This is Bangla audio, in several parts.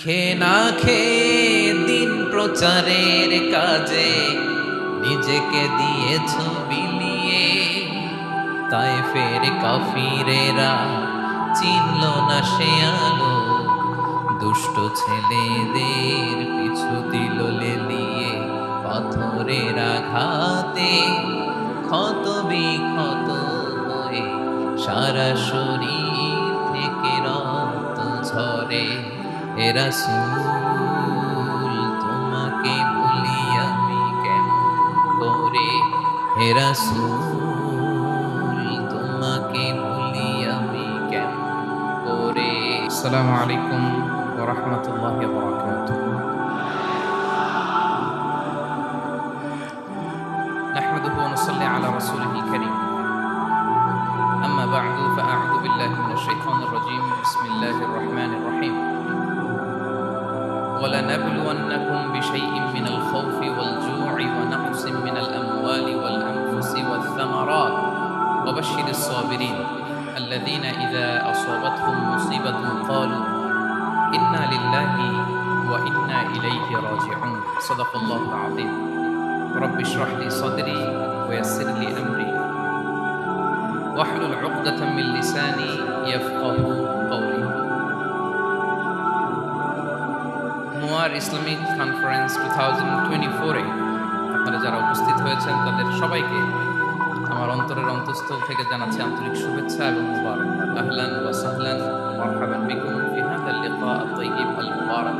খেয়ে না খেয়ে দিন প্রচারের কাজে নিজেকে দিয়েছ বিলিয়ে, তাই ফের কাফিরেরা চিনল না সে আলো, দুষ্ট ছেলেদের পিছু দিল লেলিয়ে, পাথরের আঘাতে ক্ষত বিক্ষত হয়ে সারা শরীর থেকে রক্ত ঝরে। হে রাসূল তোমাকে ভুলি আমি কেমন করে, হে রাসূল তোমাকে ভুলি আমি কেমন করে। আসসালামু আলাইকুম ওয়া রাহমাতুল্লাহি ওয়া বারাকাতুহু। নাহমাদুহু ওয়া নুসাল্লি আলা রাসূলিহিল কারীম। আম্মা বা'দু ফাআউযু বিল্লাহি মিনাশ শাইতানির রাজীম। বিসমিল্লাহির রাহমানির রাহিম। وَلَنَبْلُوَنَّكُمْ بِشَيْءٍ مِّنَ الْخَوْفِ وَالْجُوعِ وَنَقْصٍ مِّنَ الْأَمْوَالِ وَالْأَنفُسِ وَالثَّمَرَاتِ وَبَشِّرِ الصَّابِرِينَ الَّذِينَ إِذَا أَصَابَتْهُم مُّصِيبَةٌ قَالُوا إِنَّا لِلَّهِ وَإِنَّا إِلَيْهِ رَاجِعُونَ صدق الله العظيم رب اشرح لي صدري ويسر لي أمري واحلل عقدة من لساني يفقهوا قولي। মুয়ার ইসলামিক কনফারেন্স 2024-এ আপনারা যারা উপস্থিত হয়েছেন তাদের সবাইকে আমার অন্তরের অন্তঃস্থল থেকে জানাচ্ছি আন্তরিক শুভেচ্ছা এবং মুবারক। আহলান ওয়া সাহলান মারহাবান বিকুম ফি হাযাল লিকা আত-তাইয়িব আল মুবারাক।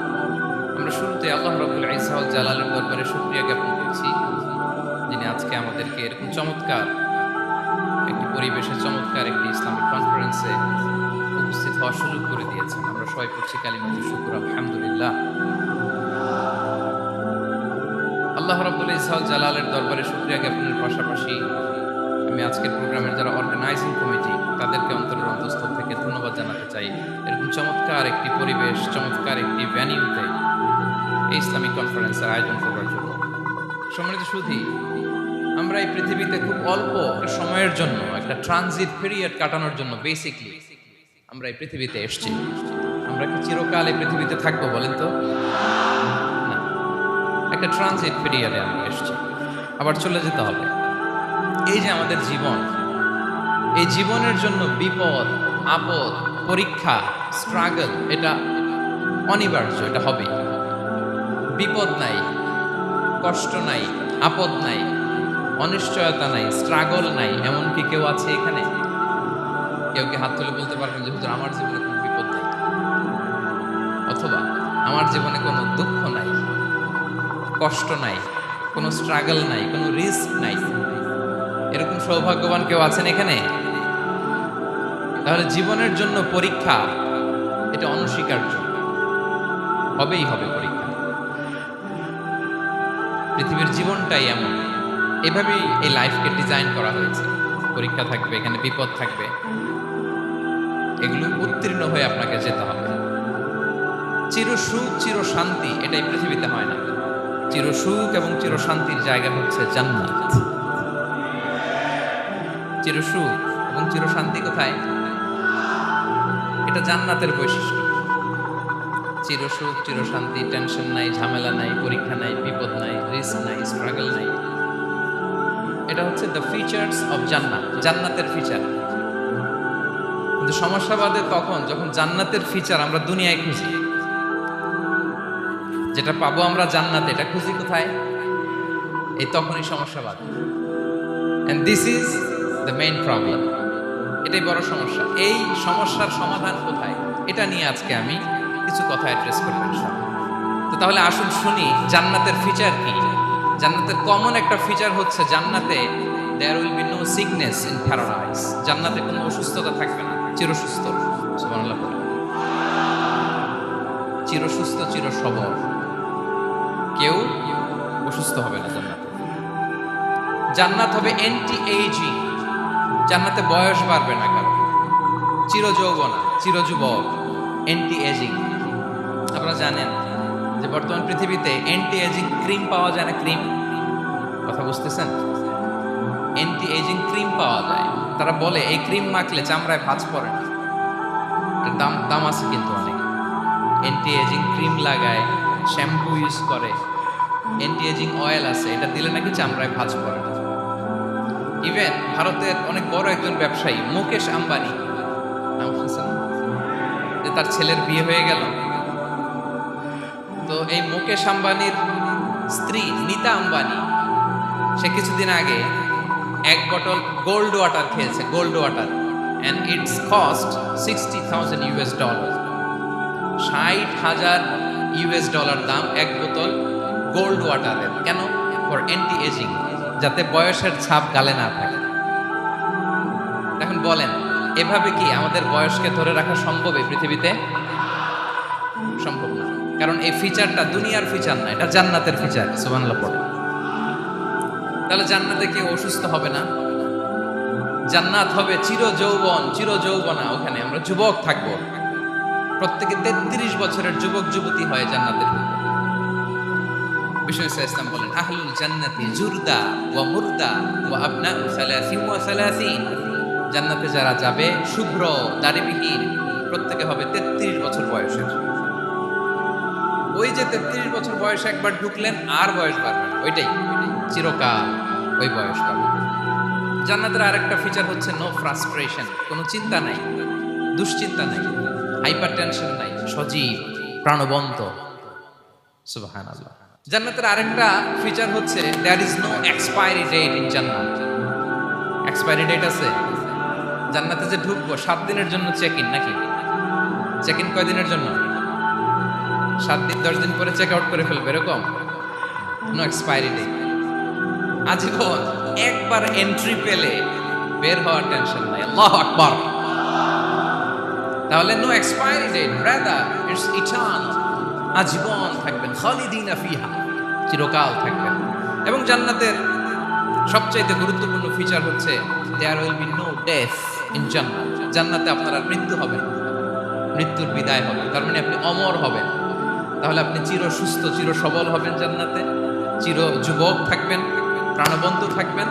আমরা শুরুতে আল্লাহ রাব্বুল ইজ্জা ওয়াল জালালের দরবারে শুকরিয়া জ্ঞাপন করছি, যিনি আজকে আমাদেরকে এরকম চমৎকার একটি পরিবেশে চমৎকার একটি ইসলামিক কনফারেন্সে উপস্থিত হওয়ার সুযোগ করে দিয়েছেন। আমরা সবাই পড়ছি কালিমাতুশ শুকর আলহামদুলিল্লাহ। আল্লাহ রাব্বুল ইজ্জা ওয়াল জালালের দরবারে শুকরিয়া জ্ঞাপনের পাশাপাশি আমি আজকের প্রোগ্রামের যারা অর্গানাইজিং কমিটি তাদেরকে অন্তরের অন্তঃস্থল থেকে ধন্যবাদ জানাতে চাই। এরকম চমৎকার একটি পরিবেশ, চমৎকার একটি ভ্যানিউতে এই ইসলামিক কনফারেন্সের আয়োজন করার জন্য। সম্মানিত সুধী, আমরা এই পৃথিবীতে খুব অল্প সময়ের জন্য একটা ট্রানজিট পিরিয়ড কাটানোর জন্য বেসিকলি আমরা এই পৃথিবীতে এসেছি। আমরা কি চিরকাল এই পৃথিবীতে থাকবো বলেন তো? না, একটা ট্রানজিট পিরিয়ডে আমরা এসেছি, আবার চলে যেতে হবে। এই যে আমাদের জীবন, এই জীবনের জন্য বিপদ, আপদ, পরীক্ষা, স্ট্রাগল এটা অনিবার্য, এটা হবে। বিপদ নাই, কষ্ট নাই, আপদ নাই, অনিশ্চয়তা নাই, স্ট্রাগল নাই, এমনকি কেউ আছে এখানে? কেউ কি হাত তুলে বলতে পারবেন যে হুজুর আমার জীবনে কোনো বিপদ নাই, অথবা আমার জীবনে কোনো দুঃখ নাই, কষ্ট নাই, কোনো স্ট্রাগল নাই, কোনো রিস্ক নাই? এরকম সৌভাগ্যবান কেউ আছেন এখানে? তাহলে জীবনের জন্য পরীক্ষা এটা অনস্বীকার্য, হবেই হবে পরীক্ষা। পৃথিবীর জীবনটাই এমন, এভাবেই এই লাইফকে ডিজাইন করা হয়েছে। পরীক্ষা থাকবে, এখানে বিপদ থাকবে, এগুলো উত্তীর্ণ হয়ে আপনাকে যেতে হবে। চির সুখ চির শান্তি এটাই পৃথিবীতে হয় না। চির সুখ এবং চির শান্তির জায়গা হচ্ছে জান্নাত। চির সুখ এবং চির শান্তি কোথায়? এটা জান্নাতের বৈশিষ্ট্য। চির সুখ চির শান্তি, টেনশন নাই, ঝামেলা নাই, পরীক্ষা নাই, বিপদ নাই, রিস্ক নাই, স্ট্রাগল নাই। এটা হচ্ছে দ্য ফিচার্স অফ জান্নাত, জান্নাতের ফিচার। কিন্তু সমস্যা বাদে তখন যখন জান্নাতের ফিচার আমরা দুনিয়ায় খুঁজি। যেটা পাবো আমরা জান্নাতে, এটা খুঁজি কোথায়? এই তখনই সমস্যা বাদে। And this is the main problem. এটাই বড় সমস্যা। এই সমস্যার সমাধান কোথায়, এটা নিয়ে আজকে আমি কিছু কথা অ্যাড্রেস করবো ইনশাআল্লাহ। তো তাহলে আসুন শুনি জান্নাতের ফিচার কি। জান্নাতের কমন একটা ফিচার হচ্ছে জান্নাতে there will be no sickness in paradise. জান্নাতে কোনো অসুস্থতা থাকবে না, চিরসুস্থ। সুবহানাল্লাহ। চিরসুস্থ, চির সবল, কেউ অসুস্থ হবে না জান্নাতে। জান্নাত হবে অ্যান্টি এইজিং, জান্নাতে বয়স বাড়বে না কারো। চির যৌবনা, চির যুবক, অ্যান্টি এজিং। আপনারা জানেন যে বর্তমান পৃথিবীতে অ্যান্টি এজিং ক্রিম পাওয়া যায় না? ক্রিম, কথা বুঝতেছেন? অ্যান্টি এজিং ক্রিম পাওয়া যায়। তারা বলে এই ক্রিম মাখলে চামড়ায় ভাঁজ পড়ে না। এটার দাম আছে কিন্তু অনেক। অ্যান্টি এজিং ক্রিম লাগায়, শ্যাম্পু ইউজ করে, অ্যান্টি এজিং অয়েল আছে, এটা দিলে নাকি চামড়ায় ভাঁজ পড়ে। ইভেন ভারতের অনেক বড় একজন ব্যবসায়ী মুকেশ আম্বানি, নাম শুনছেন, যে তার ছেলের বিয়ে হয়ে গেল, তো এই মুকেশ আম্বানির স্ত্রী নীতা আম্বানি, সে কিছুদিন আগে 1 বটল গোল্ড ওয়াটার খেয়েছে, gold water, and its cost $60,000 $60,000 দাম 1 বোতল গোল্ড ওয়াটারের। কেন? ফর অ্যান্টি এজিং, যাতে বয়সের ছাপ গালে না থাকে। এখন বলেন, এভাবে কি আমাদের বয়সকে ধরে রাখা সম্ভব এই পৃথিবীতে? সম্ভব না, কারণ এই ফিচারটা দুনিয়ার ফিচার না, এটা জান্নাতের ফিচার। সুবহানাল্লাহ পড়ে। তাহলে জান্নাতে কেউ অসুস্থ হবে না, জান্নাত হবে চির যৌবন, চির যৌবনা, ওখানে আমরা যুবক থাকবো, প্রত্যেকে 33 বছরের যুবক যুবতী হয় জান্নাতের। বিষ্ণু ইসলাম বলেন, আহলুল জান্নাতি জুরদা ওয়া মুরদা ওয়া আবনাউ 30 ওয়া 30। জান্নাতে যারা যাবে শুভ্র দাড়িবিহীন, প্রত্যেকে হবে 33 বছর বয়সের। ওই যে 33 বছর বয়সে একবার ঢুকলেন আর বয়স বাড়বে না, ওইটাই চিরকাল ওই বয়স পাবে। জান্নাতের আরেকটা ফিচার হচ্ছে নো ফ্রাস্ট্রেশন, কোনো চিন্তা নাই, দুশ্চিন্তা নাই, হাইপার টেনশন নাই, সজীব প্রাণবন্ত। সুবহানাল্লাহ। জান্নাতের আরেকটা ফিচার হচ্ছে there is no expiry date in জান্নাত। এক্সপায়ারি ডেট আছে? জান্নাতে যে ঢুকবো 7 দিনের জন্য চেক ইন, নাকি চেক ইন কয় দিনের জন্য? 7 দিন 10 দিন পরে চেক আউট করে ফেলবে, এরকম? নো এক্সপায়ারি ডেট, আজীবন। একবার এন্ট্রি পেলে বের হওয়ার টেনশন নাই। আল্লাহু আকবার। তাহলে no expiry date, rather it's eternal, আজীবন থাকবেন, খালিদিনা ফিহা, চিরকাল থাকবেন। এবং জান্নাতের সবচাইতে গুরুত্বপূর্ণ ফিচার হচ্ছে there will be no death in জান্নাত। জান্নাতে আপনার আর মৃত্যু হবে না, মৃত্যুর বিদায় হবে, তার মানে আপনি অমর হবেন। তাহলে আপনি চির সুস্থ, চির সবল হবেন জান্নাতে, চির যুবক থাকবেন, প্রাণবন্ত থাকবেন,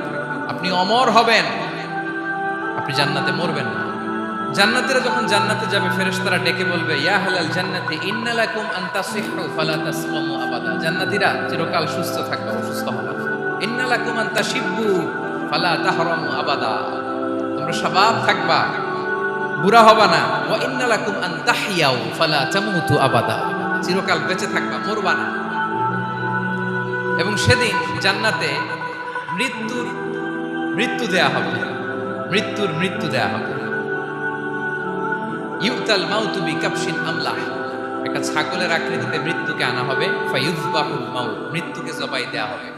আপনি অমর হবেন, আপনি জান্নাতে মরবেন না। জান্নাতীরা যখন জান্নাতে যাবে, ফেরেশতারা ডেকে বলবে, ইয়া আহলাল জান্নাতি ইন্না লাকুম আন তাসিহু ফালা তাসকামু আবাদা। জান্নাতীরা চিরকাল সুস্থ থাকবে, অসুস্থ হবে না। ইন্না লাকুম আন তাশিব্বু ফালা তাহরামু আবাদা, তোমরা শাবাব থাকবা, বুড়া হবা না। ওয়া ইন্না লাকুম আন তাহইয়াউ ফালা তামুতু আবাদা, চিরকাল বেঁচে থাকবা, মরবা না। এবং সেদিন জান্নাতে মৃত্যু দেয়া হবে, মৃত্যু দেয়া হবে। ইউতাল মাউতু বিকাবশিন আমলাহ, একটা ছাগলের আকৃতিতে মৃত্যুকে আনা হবে। ফায়ুযবাহুল মাউত, মৃত্যুকে জবাই দেয়া হবে।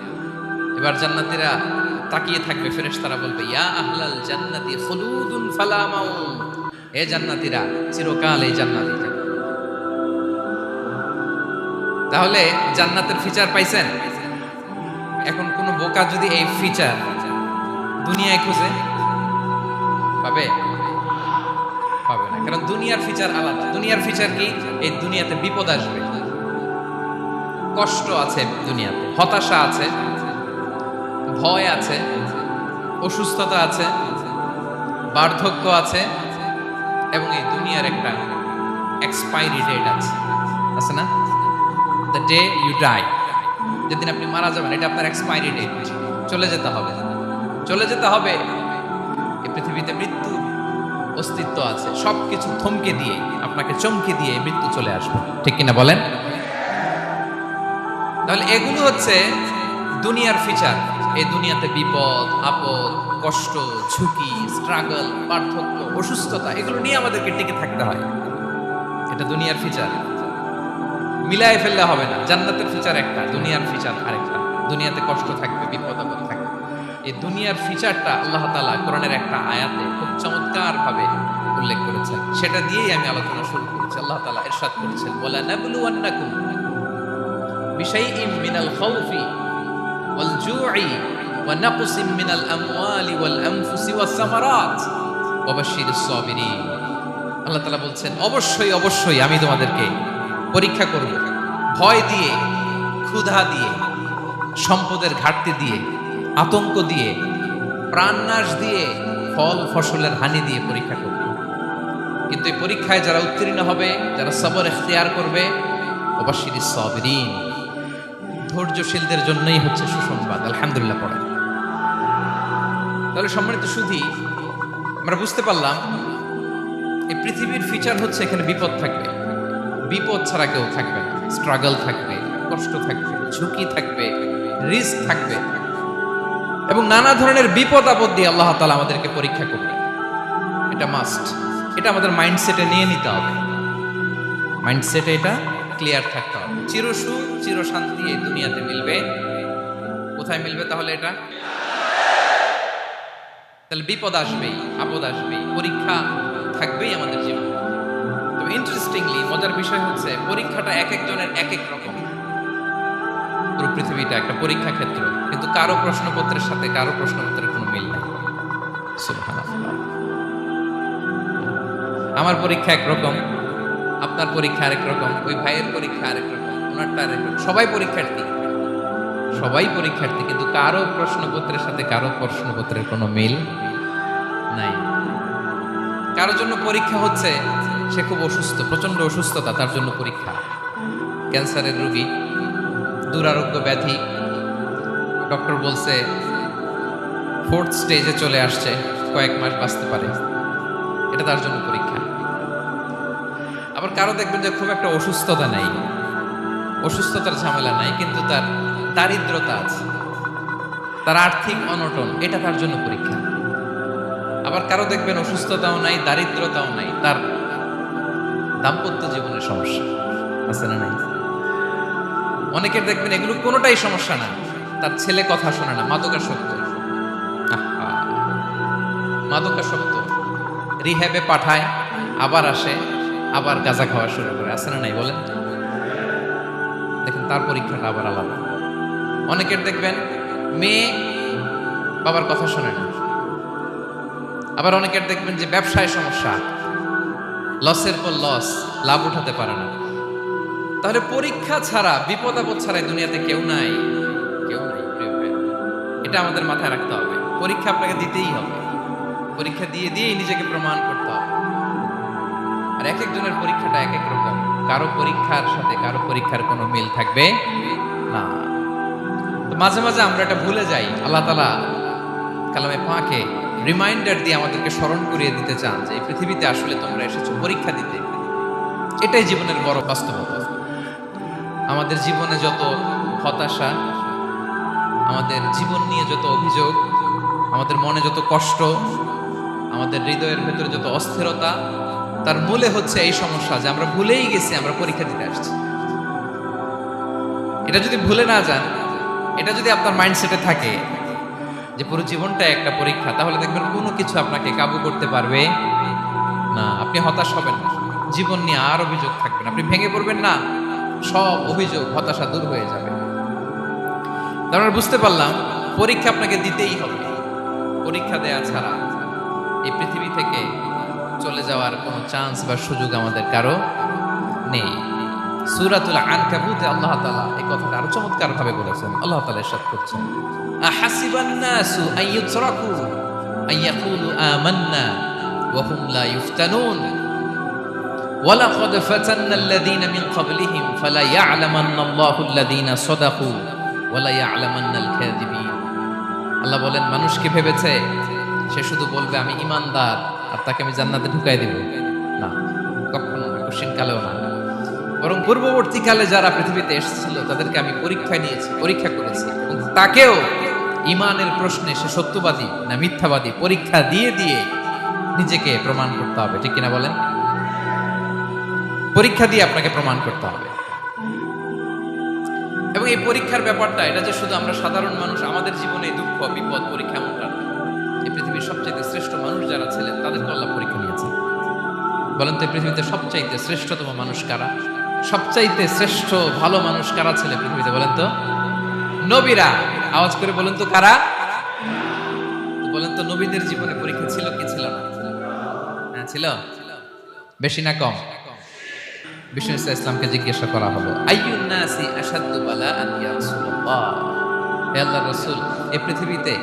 এবার জান্নাতীরা তাকিয়ে থাকবে, ফেরেশতারা বলবে, ইয়া আহলাল জান্নাতি খুলুদুন ফালা মাউত, হে জান্নাতীরা চিরকাল এই জান্নাতে থাকবে। তাহলে জান্নাতের ফিচার পাইছেন? এখন কোন বোকা যদি এই ফিচার দুনিয়ায় খুঁজে পাবে? পাবে না, কারণ দুনিয়ার ফিচার আলাদা। দুনিয়ার ফিচার কি? এই দুনিয়াতে বিপদ আসবে, কষ্ট আছে দুনিয়াতে, হতাশা আছে, ভয় আছে, অসুস্থতা আছে, বার্ধক্য আছে, এবং এই দুনিয়ার একটা এক্সপায়ারি ডেট আছে না? দ্য ডে ইউ ডাই, যেদিন আপনি মারা যাবেন, এটা আপনার এক্সপায়ারি ডেট, চলে যেতে হবে, চলে যেতে হবে। এই পৃথিবীতে মৃত্যু অস্তিত্ব আছে, সবকিছু থমকে দিয়ে, আপনাকে চমকে দিয়ে মৃত্যু চলে আসবে, ঠিক কিনা বলেন? তাহলে এগুলো হচ্ছে দুনিয়ার ফিচার। এই দুনিয়াতে বিপদ আপদ, কষ্ট, ঝুঁকি, স্ট্রাগল, পার্থক্য, অসুস্থতা, এগুলো নিয়ে আমাদেরকে টিকে থাকতে হয়। এটা দুনিয়ার ফিচার, মিলায় ফেললে হবে না। জান্নাতের ফিচার একটা, দুনিয়ার ফিচার আরেকটা। দুনিয়াতে কষ্ট থাকবে, বিপদ আপদ থাকবে। এই দুনিয়ার ফিচারটা আল্লাহ তাআলা কোরআনের একটা আয়াতে খুব চমৎকার ভাবে উল্লেখ করেছেন, সেটা দিয়েই আমি আলোচনা শুরু করেছি। আল্লাহ তাআলা ইরশাদ করেছেন, ওয়ালা নাবলুওয়ান্নাকুম বিশাইইম মিনাল খাউফি ওয়াল জু'i ওয়া নাকসিম মিনাল আমওয়ালি ওয়াল আনফুসি ওয়াস সামারাত ওয়া বাশশিরিস সাবিরিন। আল্লাহ তাআলা বলছেন, অবশ্যই অবশ্যই আমি তোমাদেরকে পরীক্ষা করব, ভয় দিয়ে, ক্ষুধা দিয়ে, সম্পদের ঘাটতি দিয়ে, আতঙ্ক দিয়ে, প্রাণনাশ দিয়ে, ফল ফসলের হানি দিয়ে পরীক্ষা করব। কিন্তু এই পরীক্ষায় যারা উত্তীর্ণ হবে, যারা সবর ইখতিয়ার করবে, ওয়াবাশশিরিস সাবিরিন, ধৈর্যশীলদের জন্যই হচ্ছে সুসংবাদ। আলহামদুলিল্লাহ পড়ে। তাহলে সম্মানিত সুধী, আমরা বুঝতে পারলাম এই পৃথিবীর ফিচার হচ্ছে এখানে বিপদ থাকবে, বিপদ ছাড়া কেউ থাকবে না। স্ট্রাগল থাকবে, কষ্ট থাকবে, ঝুঁকি থাকবে, রিস্ক থাকবে, এবং নানা ধরনের বিপদ আপদ দিয়ে আল্লাহ তাআলা আমাদেরকে পরীক্ষা করবে। এটা মাস্ট, এটা আমাদের মাইন্ডসেটে নিয়ে নিতে হবে। মাইন্ডসেটে এটা ক্লিয়ার থাকতে হবে। চিরসুখ চিরশান্তি এই দুনিয়াতে মিলবে, কোথায় মিলবে তাহলে? এটা তাহলে বিপদ আসবেই, আপদ আসবেই, পরীক্ষা থাকবেই আমাদের জীবনে। তো ইন্টারেস্টিংলি মজার বিষয় হচ্ছে পরীক্ষাটা এক একজনের এক এক রকম। পুরো পৃথিবীটা একটা পরীক্ষা ক্ষেত্র, কিন্তু কারো প্রশ্নপত্রের সাথে কারো প্রশ্নপত্রের কোনো মিল নাই। সুবহানাল্লাহ। আমার পরীক্ষা একরকম, আপনার পরীক্ষা আরেক রকম, ওই ভাইয়ের পরীক্ষা আরেক রকম, ওনারটা আরেক রকম। সবাই পরীক্ষার্থী, সবাই পরীক্ষার্থী, কিন্তু কারো প্রশ্নপত্রের সাথে কারো প্রশ্নপত্রের কোনো মিল নাই। কারোর জন্য পরীক্ষা হচ্ছে সে খুব অসুস্থ, প্রচন্ড অসুস্থতা, তার জন্য পরীক্ষা। ক্যান্সারের রোগী, দুরারোগ্য ব্যাধি, ডক্টর বলছে 4th স্টেজে চলে আসছে, কয়েক মাস বাঁচতে পারে, এটা তার জন্য পরীক্ষা। আবার কারো দেখবেন যে খুব একটা অসুস্থতা নাই, অসুস্থতার ঝামেলা নাই, কিন্তু তার দারিদ্রতা আছে, তার আর্থিক অনটন, এটা তার জন্য পরীক্ষা। আবার কারো দেখবেন অসুস্থতাও নাই, দারিদ্রতাও নাই, তার দাম্পত্য জীবনের সমস্যা আছে না নাই? অনেকের দেখবেন এগুলো কোনোটাই সমস্যা না, তার ছেলে কথা শোনে না, মাদকাসক্ত, মাদকাসক্ত, রিহ্যাবে পাঠায়, আবার আসে, আবার গাঁজা খাওয়া শুরু করে, আছে না নাই বলেন? দেখেন তার পরীক্ষাটা আবার আলাদা। অনেকের দেখবেন মেয়ে বাবার কথা শোনে না। আবার অনেকের দেখবেন যে ব্যবসায় সমস্যা, লসের পর লস, লাভ উঠাতে পারে না। তাহলে পরীক্ষা ছাড়া, বিপদ আপদ ছাড়া দুনিয়াতে কেউ নাই, কেউ নাই। এটা আমাদের মাথায় রাখতে হবে। পরীক্ষা আপনাকে দিতেই হবে, পরীক্ষা দিয়ে দিয়েই নিজেকে প্রমাণ করতে হবে। আর এক একজনের পরীক্ষাটা এক এক রকম, কারো পরীক্ষার সাথে কারো পরীক্ষার কোনো মিল থাকবে না। তো মাঝে মাঝে আমরা এটা ভুলে যাই। আল্লাহ তাআলা কালামে পাকে রিমাইন্ডার দিয়ে আমাদেরকে স্মরণ করিয়ে দিতে চান যে এই পৃথিবীতে আসলে তোমরা এসেছো পরীক্ষা দিতে। এটাই জীবনের বড় বাস্তবতা। আমাদের জীবনে যত হতাশা, আমাদের জীবন নিয়ে যত অভিযোগ, আমাদের মনে যত কষ্ট, আমাদের হৃদয়ের ভেতরে যত অস্থিরতা, তার মূলে হচ্ছে এই সমস্যা যে আমরা ভুলেই গেছি আমরা পরীক্ষা দিতে আসছি। এটা যদি ভুলে না যান, এটা যদি আপনার মাইন্ডসেটে থাকে যে পুরো জীবনটা একটা পরীক্ষা, তাহলে দেখবেন কোনো কিছু আপনাকে কাবু করতে পারবে না। আপনি হতাশ হবেন না, জীবন নিয়ে আর অভিযোগ থাকবে না, আপনি ভেঙে পড়বেন না, সব অভিযোগ হতাশা দূর হয়ে যাবে। আমরা বুঝতে পারলাম পরীক্ষা আপনাকে দিতেই হবে। পরীক্ষা দেয়া ছাড়া এই পৃথিবী থেকে চলে যাওয়ার কোনো চান্স বা সুযোগ আমাদের কারো নেই। সূরাতুল আনকাবুতে আল্লাহ তাআলা এই কথাটা আরো চমৎকার ভাবে বলেছেন। আল্লাহ তাআলা ইরশাদ করছেন, আহাসিবান নাসু আইয়ুতরাকু আইয়াকুলু আমান্না ওয়া হুম লা ইফতানুন ওয়ালাকাদ ফাতান্নাল্লাযীনা মিন ক্বাবলিহিম ফালা ইয়া'লামান্নাল্লাহু আল্লাযীনা সাদাকু ওয়ালা ইয়া'লামান্নাল কাযিবিন। আল্লাহ বলেন, মানুষ কি ভেবেছে সে শুধু বলবে আমি ঈমানদার আর তাকে আমি জান্নাতে ঢুকাই দেব? না, কখনো না, কোশ্চিনকালেও না। বরং পূর্ববর্তীকালে যারা পৃথিবীতে এসেছিল তাদেরকে আমি পরীক্ষায় নিয়েছি, পরীক্ষা করেছি, এবং তাকেও ঈমানের প্রশ্নে সে সত্যবাদী না মিথ্যাবাদী পরীক্ষা দিয়ে দিয়ে নিজেকে প্রমাণ করতে হবে। ঠিক কিনা বলেন? পরীক্ষা দিয়ে আপনাকে প্রমাণ করতে হবে। এবং এই পরীক্ষার ব্যাপারটা, এটা যে শুধু আমরা সাধারণ মানুষ আমাদের জীবনে দুঃখ বিপদ পরীক্ষা এমনটা না। এই পৃথিবীর সবচেয়ে শ্রেষ্ঠ মানুষ যারা ছিলেন তাদেরকে আল্লাহ পরীক্ষা নিয়েছে। বলেন তো, এই পৃথিবীতে সবচাইতে শ্রেষ্ঠতম মানুষ কারা? সবচাইতে শ্রেষ্ঠ ভালো মানুষ কারা ছিল পৃথিবীতে? বলেন তো, নবীরা। আওয়াজ করে বলেন তো কারা? বলেন তো, নবীদের জীবনে পরীক্ষা ছিল কি ছিল না? হ্যাঁ ছিল। বেশি না কম? বিষ্ণু ইসলামকে জিজ্ঞাসা করা হলো, আইয়ুন নাসি আশাদ্দু বালাআন ইয়া রাসূলুল্লাহ, হে আল্লাহর রাসূল, এই পৃথিবীতে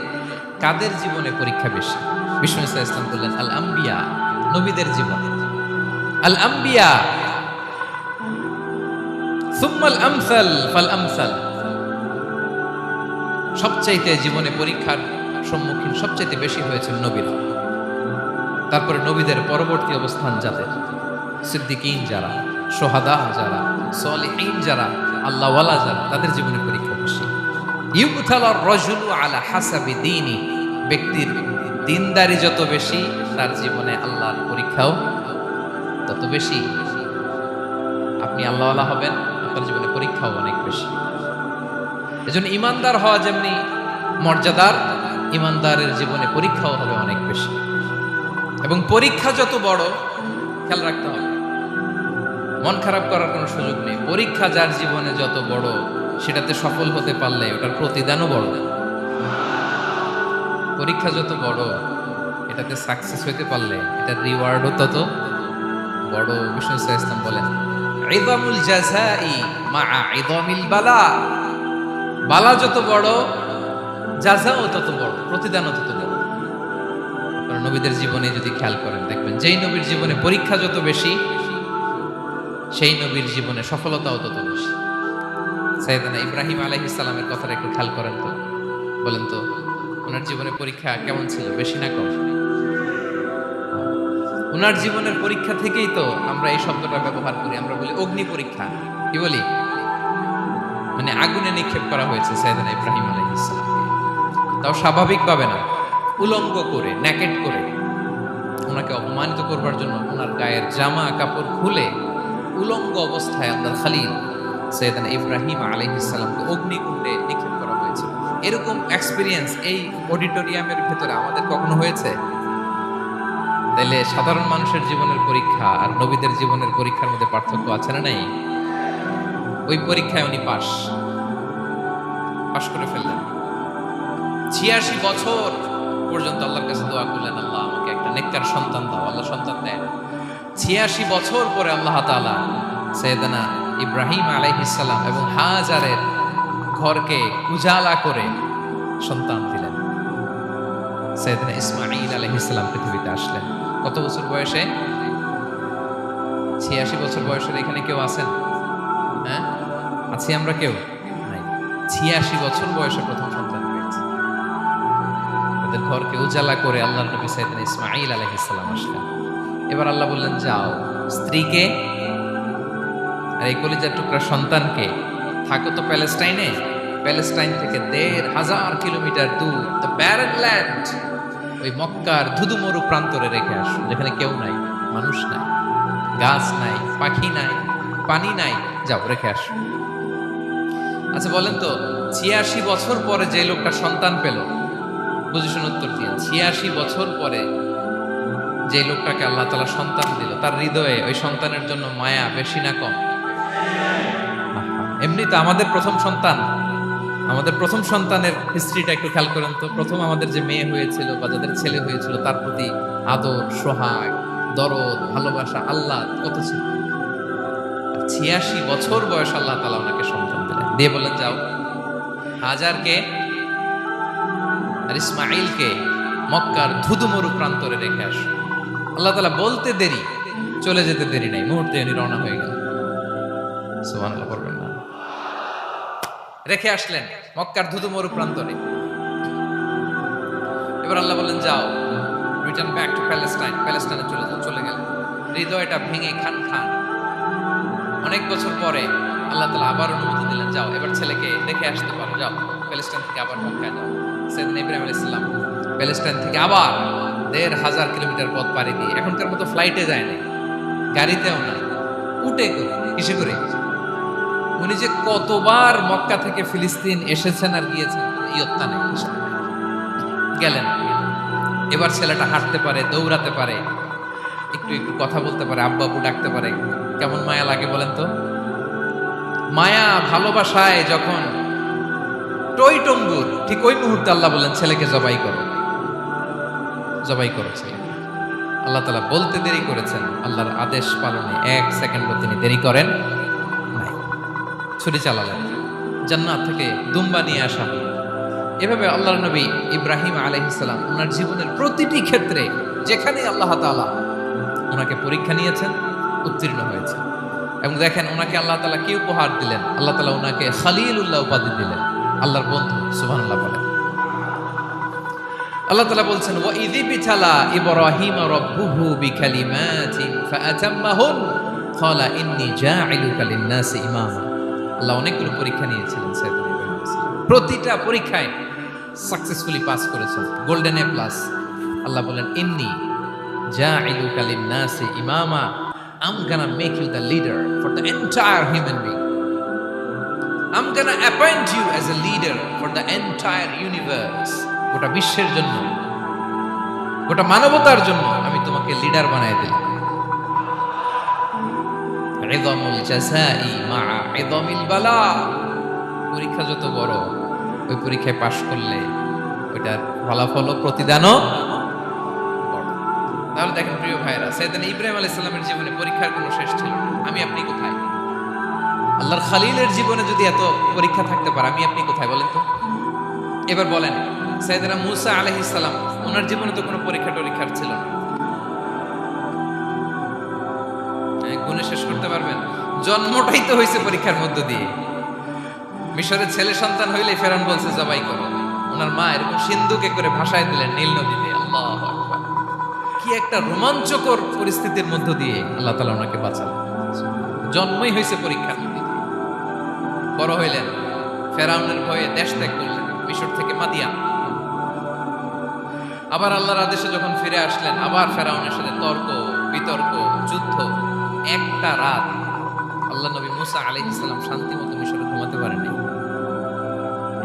কাদের জীবনে পরীক্ষা বেশি? বিষ্ণু ইসলাম বললেন, আল আম্বিয়া, নবীদের জীবন। আল আম্বিয়া সুম্মাল আমসাল ফাল আমসাল, সবচাইতে জীবনে পরীক্ষার সম্মুখীন সবচাইতে বেশি হয়েছেন নবীরা। তারপরে নবীদের পরবর্তী অবস্থান যাদের, সিদ্দিকীন যারা, সোহাদা যারা, সলিহীন যারা, আল্লাহওয়ালা যারা, তাদের জীবনে পরীক্ষা বেশি। ইউবতালার রাজুলু আলা হাসাবি দীনি, ব্যক্তির দিনদারি যত বেশি তার জীবনে আল্লাহর পরীক্ষাও তত বেশি। আপনি আল্লাহওয়ালা হবেন, আপনার জীবনে পরীক্ষাও অনেক বেশি। এজন্য ইমানদার হওয়া যেমনি মর্যাদার, ইমানদারের জীবনে পরীক্ষাও হবে অনেক বেশি। এবং পরীক্ষা যত বড়, খেয়াল রাখতে হবে, মন খারাপ করার কোনো সুযোগ নেই। পরীক্ষা যার জীবনে যত বড়, সেটাতে সফল হতে পারলে ওটার প্রতিদানও বড়। পরীক্ষা যত বড়, এটাতে সাকসেস হতে পারলে এটার রিওয়ার্ডও তত বড়। বিষ্ণু ইসলাম বলেন, ইযামুল জাযাই মা'a ইযামিল বালা, বালা যত বড়, জাযাও তত বড়, প্রতিদানও তত বড়। আপনারা নবীদের জীবনে যদি খেয়াল করেন, দেখবেন যেই নবীর জীবনে পরীক্ষা যত বেশি, সেই নবীর জীবনে সফলতাও তত বেশি। সাইয়েদনা ইব্রাহিম আলাইহিস সালামের কথাটা একটু খেয়াল করেন তো, বলেন তো ওনার জীবনে পরীক্ষা কেমন ছিল, বেশি না কম? ওনার জীবনের পরীক্ষা থেকেই তো আমরা এই শব্দটা ব্যবহার করি, আমরা বলি অগ্নি পরীক্ষা। কি বলি? মানে আগুনে নিক্ষেপ করা হয়েছে সাইয়েদনা ইব্রাহিম আলাইহিস সালামকে, তাও স্বাভাবিকভাবে না, উলঙ্গ করে, ন্যাকেট করে, ওনাকে অপমানিত করবার জন্য ওনার গায়ের জামা কাপড় খুলে উলঙ্গ অবস্থায় আল্লাহর খলিল সাইয়েদনা ইব্রাহিম আলাইহিস সালামকে অগ্নিকুণ্ডে নিক্ষেপ করা হয়েছে। এরকম এক্সপেরিয়েন্স এই অডিটোরিয়ামের ভেতরে আমাদের কখনো হয়েছে? তাইলে সাধারণ মানুষের জীবনের পরীক্ষা আর নবীদের জীবনের পরীক্ষার মধ্যে পার্থক্য আছে না নাই? ওই পরীক্ষায় উনি পাশ করে ফেললেন। ৮৬ বছর পর্যন্ত আল্লাহর কাছে দোয়া করলেন, আল্লাহ আমাকে একটা নেককার সন্তান দাও। আল্লাহ সন্তান দেন। ৮৬ বছর পরে আল্লাহ তাআলা সাইয়েদনা ইব্রাহিম আলাইহিস সালাম এবং হাজারের ঘরকে উজালা করে সন্তান দিলেন। সাইয়েদনা ইসমাঈল আলাইহিস সালাম পৃথিবীতে আসলেন। কত বছর বয়সে? ৮৬ বছর বয়সের এখানে কেউ আছেন? হ্যাঁ, আছি আমরা? কেউ নাই। ৮৬ বছর বয়সে প্রথম সন্তান পেয়েছে। তাদের ঘরকে উজালা করে আল্লাহর নবী সাইয়েদনা ইসমাঈল আলাইহিস সালাম আসলেন। এবার আল্লাহ বললেন, যাও স্ত্রীকে আর এই কলিজার টুকরা সন্তানকে, থাকো তো প্যালেস্টাইনে, প্যালেস্টাইন থেকে ১৫০০ কিলোমিটার দূর, দ্য ব্যারেন ল্যান্ড, ওই মক্কার ধুধুমরু প্রান্তরে রেখে আসো, যেখানে কেউ নাই, মানুষ নাই, গাছ নাই, পাখি নাই, পানি নাই, যাও রেখে আসো। আচ্ছা বলেন তো, ৮৬ বছর পরে যে লোকটা সন্তান পেল, বুঝে উত্তর দিয়ে, ৮৬ বছর পরে যে লোকটাকে আল্লাহ তাআলা সন্তান দিল, তার হৃদয়ে ওই সন্তানের জন্য মায়া বেশি না কম? এমনি তো আমাদের প্রথম সন্তানের হিস্ট্রিটা একটু খেয়াল করেন তো। প্রথম আমাদের যে মেয়ে হয়েছিল বা যাদের ছেলে হয়েছিল, তার প্রতি আদর, সোহাগ, দরদ, ভালোবাসা, আল্লাহ কত ছিল। ৮৬ বছর বয়স আল্লাহ তাআলা ওনাকে সন্তান দিলেন, দিয়ে বললেন, যাও হাজারকে আর ইসমাঈলকে মক্কার ধুধুমরু প্রান্তরে রেখে আসো। আল্লাহ তাআলা বলতে দেরি, চলে যেতে দেরি নাই, মুহূর্তে উনি রওনা হয়ে গেলেন। সুবহানাল্লাহ পড়বেন না? রেখে আসলেন মক্কার ধুধুমরু প্রান্তরে। এবার আল্লাহ বললেন, যাও রিটার্ন ব্যাক টু প্যালেস্টাইন, প্যালেস্টাইনে চলে যাও। চলে গেলেন, হৃদয়টা ভেঙে খান। অনেক বছর পরে আল্লাহ তাআলা আবার অনুমতি দিলেন, যাও এবার ছেলেকে দেখে আসতে পারো, যাও প্যালেস্টাইন থেকে আবার মক্কায় যাও। সাইয়েদনা ইব্রাহিম আলাইহিস সালাম প্যালেস্টাইন থেকে আবার ১৫০০ কিলোমিটার পথ পাড়ি দিয়ে, এখনকার মতো ফ্লাইটে যায় না, গাড়িতেও না, উটে করে, কিসে করে। উনি যে কতবার মক্কা থেকে ফিলিস্তিন এসেছেন আর গিয়েছেন, ইয়ত্তা নেই। গেলেন, এবার ছেলেটা হাঁটতে পারে, দৌড়াতে পারে, একটু কথা বলতে পারে, আব্বু আব্বু ডাকতে পারে। কেমন মায়া লাগে বলেন তো? মায়া ভালোবাসায় যখন টইটম্বুর, ঠিক ওই মুহূর্তে আল্লাহ বললেন, ছেলেকে জবাই করো ছেলে। আল্লাহ তাআলা বলতে দেরি করেছেন, আল্লাহর আদেশ পালনে ১ সেকেন্ডও তিনি দেরি করেন নাই। ছুরি চালালেন, জান্নাত থেকে দুম্বা নিয়ে আসা। এভাবে আল্লাহর নবী ইব্রাহিম আলাইহিস সালাম ওনার জীবনের প্রতিটি ক্ষেত্রে, যেখানে আল্লাহ তাআলা ওনাকে পরীক্ষা নিয়েছেন, উত্তীর্ণ হয়েছেন। এবং দেখেন ওনাকে আল্লাহ তাআলা কি উপহার দিলেন, আল্লাহ তাআলা ওনাকে খলিলুল্লাহ উপাধি দিলেন, আল্লাহর বন্ধু। সুবহানাল্লাহ বলেন। আল্লাহ তাআলা বলছেন ওয়া ইযিবতালা ইব্রাহিম রাব্বুহু বিকালিমাতিন ফাআতাম্মাহুন ক্বালা ইন্নী জাঈলুকা লিন-নাসি ইমামা। আল্লাহ অনেকগুলো পরীক্ষা নিয়েছিলেন সাইয়েদনা ইব্রাহিম আলাইহিস সালাম, প্রতিটা পরীক্ষায় সাকসেসফুলি পাস করেছেন, গোল্ডেন এ প্লাস। আল্লাহ বলেন ইন্নী জাঈলুকা লিন-নাসি ইমামা, I'm gonna make you the leader for the entire human being. I'm gonna appoint you as a leader for the entire universe. গোটা বিশ্বের জন্য, গোটা মানবতার জন্য আমি তোমাকে লিডার বানায় দিলাম। ইযমুল জাযাই মা ইযমিল বালা। পরীক্ষা যত বড়, ওই পরীক্ষায় পাশ করলে ওইটার ফলাফল ও প্রতিদানও বড়। তাহলে দেখেন প্রিয় ভাইরা, সাইয়েদনা ইব্রাহিম আলাইহিস সালামের জীবনে পরীক্ষার কোনো শেষ ছিল না। আমি আপনি কোথায়? আল্লাহর খলিলের জীবনে যদি এত পরীক্ষা থাকতে পারে, আমি আপনি কোথায় বলেন তো? এবার বলেন, সাইয়েদনা মূসা আলাইহিস সালাম, ওনার জীবনে তো কোনো পরীক্ষা টরীক্ষার ছিল না। গুণে শেষ করতে পারবেন? জন্মটাই তো হয়েছে পরীক্ষার মধ্য দিয়ে। মিশরের ছেলে সন্তান হইলে ফেরাউন বলছে জবাই করো, ওনার মা এরকম সিন্ধুকে করে ভাসায় দিলেন নীল নদীতে। আল্লাহু আকবার! কি একটা রোমাঞ্চকর পরিস্থিতির মধ্য দিয়ে আল্লাহ তাআলা ওনাকে বাঁচালেন। জন্মই হয়েছে পরীক্ষার মধ্যে। বড় হইলেন, ফেরাউনের ভয়ে দেশ ত্যাগ করলেন, মিশর থেকে মাদিয়ান। আবার আল্লাহর আদেশে যখন ফিরে আসলেন, আবার ফেরাউনের সাথে তর্ক বিতর্ক, যুদ্ধ। একটা রাত আল্লাহ নবী মূসা আলাইহিস সালাম শান্তি মতো মিশরে ঘুমাতে পারেনি।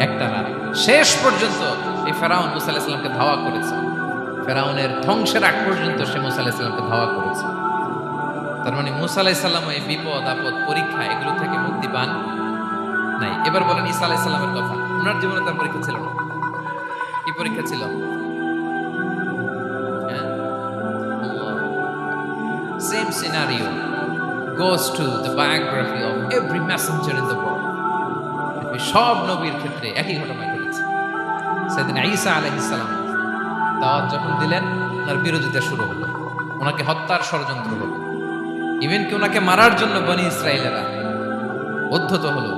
একটা রাত শেষ পর্যন্ত এই ফেরাউন মূসা আলাইহিস সালামকে ধাওয়া করেছে। ফেরাউনের ধ্বংসের আগ পর্যন্ত সে মূসা আলাইহিস সালামকে ধাওয়া করেছে। তার মানে মূসা আলাইহিস সালাম এই বিপদ আপদ পরীক্ষা এগুলো থেকে মুক্তি পান নাই। এবার বলেন ঈসা আলাইহিস সালামের কথা, ওনার জীবনে তার পরীক্ষা ছিল না। কি পরীক্ষা ছিল? Same scenario goes to the biography of every messenger in the world. সব নবীর ক্ষেত্রে একই ঘটনা ঘটেছে। সাইয়েদনা ঈসা আলাইহিস সালাম দাওয়াত যখন দিলেন, ওনার বিরোধিতা শুরু হলো, ওনাকে হত্যার ষড়যন্ত্র হলো, ইভেন কি ওনাকে মারার জন্য বনি ইসরায়েলেরা উদ্ধত হলো,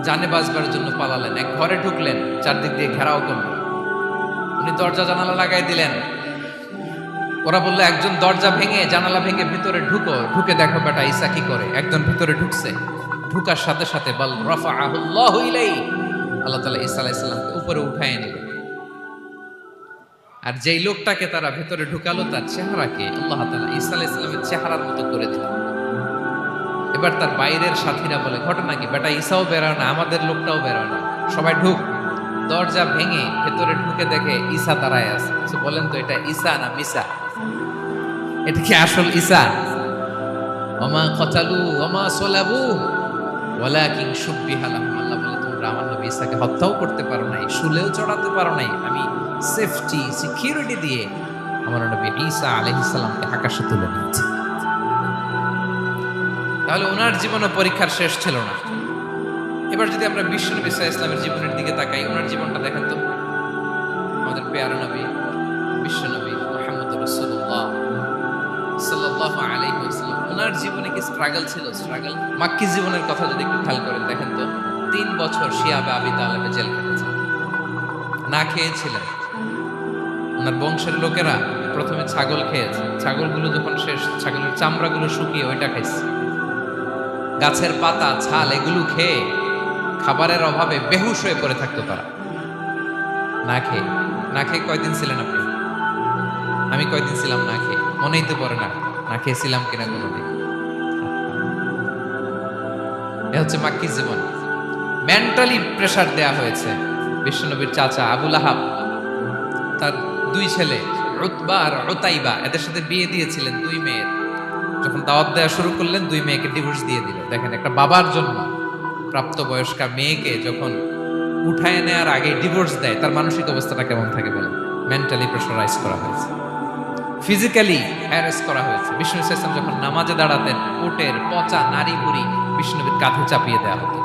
জানে বাঁচবার জন্য পালালেন, এক ঘরে ঢুকলেন, চারদিক দিয়ে ঘেরাও করলেন, উনি দরজা জানালা লাগাই দিলেন। ওরা বললো একজন দরজা ভেঙে জানালা ভেঙে ভিতরে ঢুকো, ঢুকে দেখো বেটা ঈসা কি করে। একজন ভিতরে ঢুকছে, ঢুকার সাথে সাথে বল রাফাআহুল্লাহু ইলাইহি, আল্লাহ তাআলা ঈসা আলাইহিস সালামকে উপরে উঠায় নিল। আর যেই লোকটাকে তারা ভিতরে ঢুকালো, তার চেহারাকে আল্লাহ তাআলা ঈসা আলাইহিস সালামের চেহারার মতো করে দিল। এবার তার বাইরের সাথীরা বলে ঘটনা কি, বেটা ঈসাও বেরোয় না, আমাদের লোকটাও বেরোয় না, সবাই ঢুক। দরজা ভেঙে ভেতরে ঢুকে দেখে ঈসা দাঁড়ায় আছে। বলেন তো এটা ঈসা না মিসা? এটা কি আসল ঈসা? ওমা কতালু ওমা সলাবু ওয়ালাকিন শুব্বিহা লাহুম। আল্লাহ বলে তোমরা আমার নবী ঈসাকে হত্যাও করতে পারো নাই, শুলেও চড়াতে পারো নাই, আমি সেফটি সিকিউরিটি দিয়ে আমার নবী ঈসা আলাইহিস সালামকে আকাশে তুলে নিয়েছি। তাহলে ওনার জীবনে পরীক্ষার শেষ ছিল না। এবার যদি আমরা বিশ্বনবী সাল্লাল্লাহু আলাইহি ওয়াসাল্লামের জীবনের দিকে তাকাই, ওনার জীবনটা দেখেন তো। আমাদের প্রিয় নবী বিশ্বনবী মুহাম্মদুর রাসূলুল্লাহ সাল্লাল্লাহু আলাইহি ওয়াসাল্লাম, ওনার জীবনে কি স্ট্রাগল ছিল? স্ট্রাগল। মাক্কি জীবনের কথা যদি একটু খেয়াল করেন, দেখেন তো 3 বছর শিয়াবে আবি তালেবে জেল কেটেছেন, না খেয়েছিলেন। ওনার বংশের লোকেরা প্রথমে ছাগল খেয়েছে, ছাগলগুলো যখন শেষ, ছাগলের চামড়াগুলো শুকিয়ে ওইটা খাইছে। গাছের পাতা ছাল এগুলো খেয়ে খাবারের অভাবে বেহুশ হয়ে পড়ে থাকতো তারা। না খেয়ে না খেয়ে কয়দিন ছিলেন আপনি? আমি কয়দিন ছিলাম না খেয়ে? মনেই তো পড়ে না, না খেয়েছিলাম কিনা কোনোদিন। এ হচ্ছে মাক্কি জীবন। মেন্টালি প্রেসার দেয়া হয়েছে। বিশ্বনবীর চাচা আবু লাহাব, তার 2 ছেলে উতবা আর উতাইবা, এদের সাথে বিয়ে দিয়েছিলেন 2 মেয়ের। যখন দাওয়াত দেওয়া শুরু করলেন, 2 মেয়েকে ডিভোর্স দিয়ে দিল। দেখেন, একটা বাবার জন্য প্রাপ্তবয়স্কা মেয়েকে যখন উঠায় নেওয়ার আগে ডিভোর্স দেয়, তার মানসিক অবস্থাটা কেমন থাকে বলেন? মেন্টালি প্রেশারাইজ করা হয়েছে, ফিজিক্যালি হ্যারাস করা হয়েছে। বিষ্ণু ইসলাম যখন নামাজে দাঁড়াতেন, উটের পচা নারী বুড়ি বিষ্ণুবীর কাঁধে চাপিয়ে দেওয়া হতো।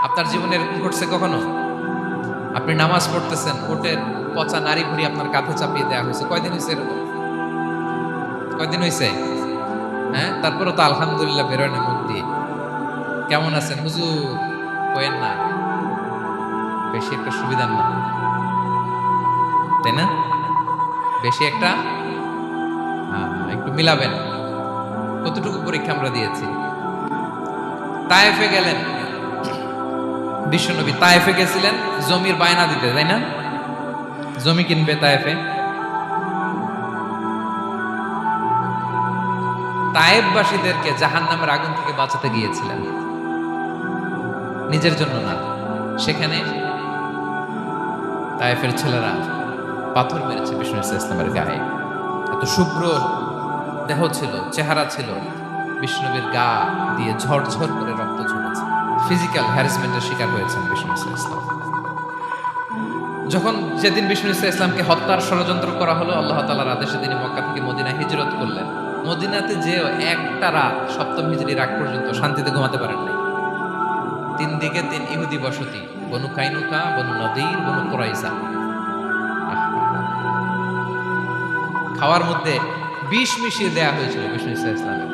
আপনার জীবনে এরকম ঘটছে কখনো? আপনি নামাজ পড়তেছেন, উটের পচা নারী বুড়ি আপনার কাঁধে চাপিয়ে দেওয়া হয়েছে। কয়দিন হয়েছে এরকম? কয়দিন হয়েছে? হ্যাঁ, তারপরে তো আলহামদুলিল্লাহ বেরোয় না মুখ দিয়ে। কেমন আছেন হুজুর কইেন না, বেশি একটা সুবিধার না, তাই না? বেশি একটা একটু মিলাবেন। কতটুকু পরীক্ষা আমরা দিয়েছি। তায়েফে গেলেন বিশ্বনবী, তায়েফে গেছিলেন জমির বায়না দিতে, তাই না? জমি কিনবে তায়েফে। তায়েফবাসীদেরকে জাহান্নামের আগুন থেকে বাঁচাতে গিয়েছিলেন, নিজের জন্য না। সেখানে তায়েফের ছেলেরা পাথর মেরেছে বিষ্ণু ইসলামের গায়ে। এত শুভ্র দেহ ছিল, চেহারা ছিল, বিষ্ণুবীর গা দিয়ে ঝরঝর করে রক্ত ঝরেছে। ফিজিক্যাল হ্যারাসমেন্টের শিকার হয়েছেন বিষ্ণু ইসলাম। যখন যেদিন বিষ্ণু ইসলামকে হত্যার ষড়যন্ত্র করা হলো, আল্লাহ তাআলার আদেশে তিনি মক্কা থেকে মদিনায় হিজরত করলেন। মদিনাতে যে একটা রাত, সপ্তম হিজরির আগ পর্যন্ত শান্তিতে ঘুমাতে পারেন নাই। 3 দিকে 3 ইহুদি বসতি, বনু কাইনুকা, বনু নদীর, বনু কুরাইজা। খাওয়ার মধ্যে বিষ মিশিয়ে দেয়া হয়েছিল বিষ্ণু ইসলামের।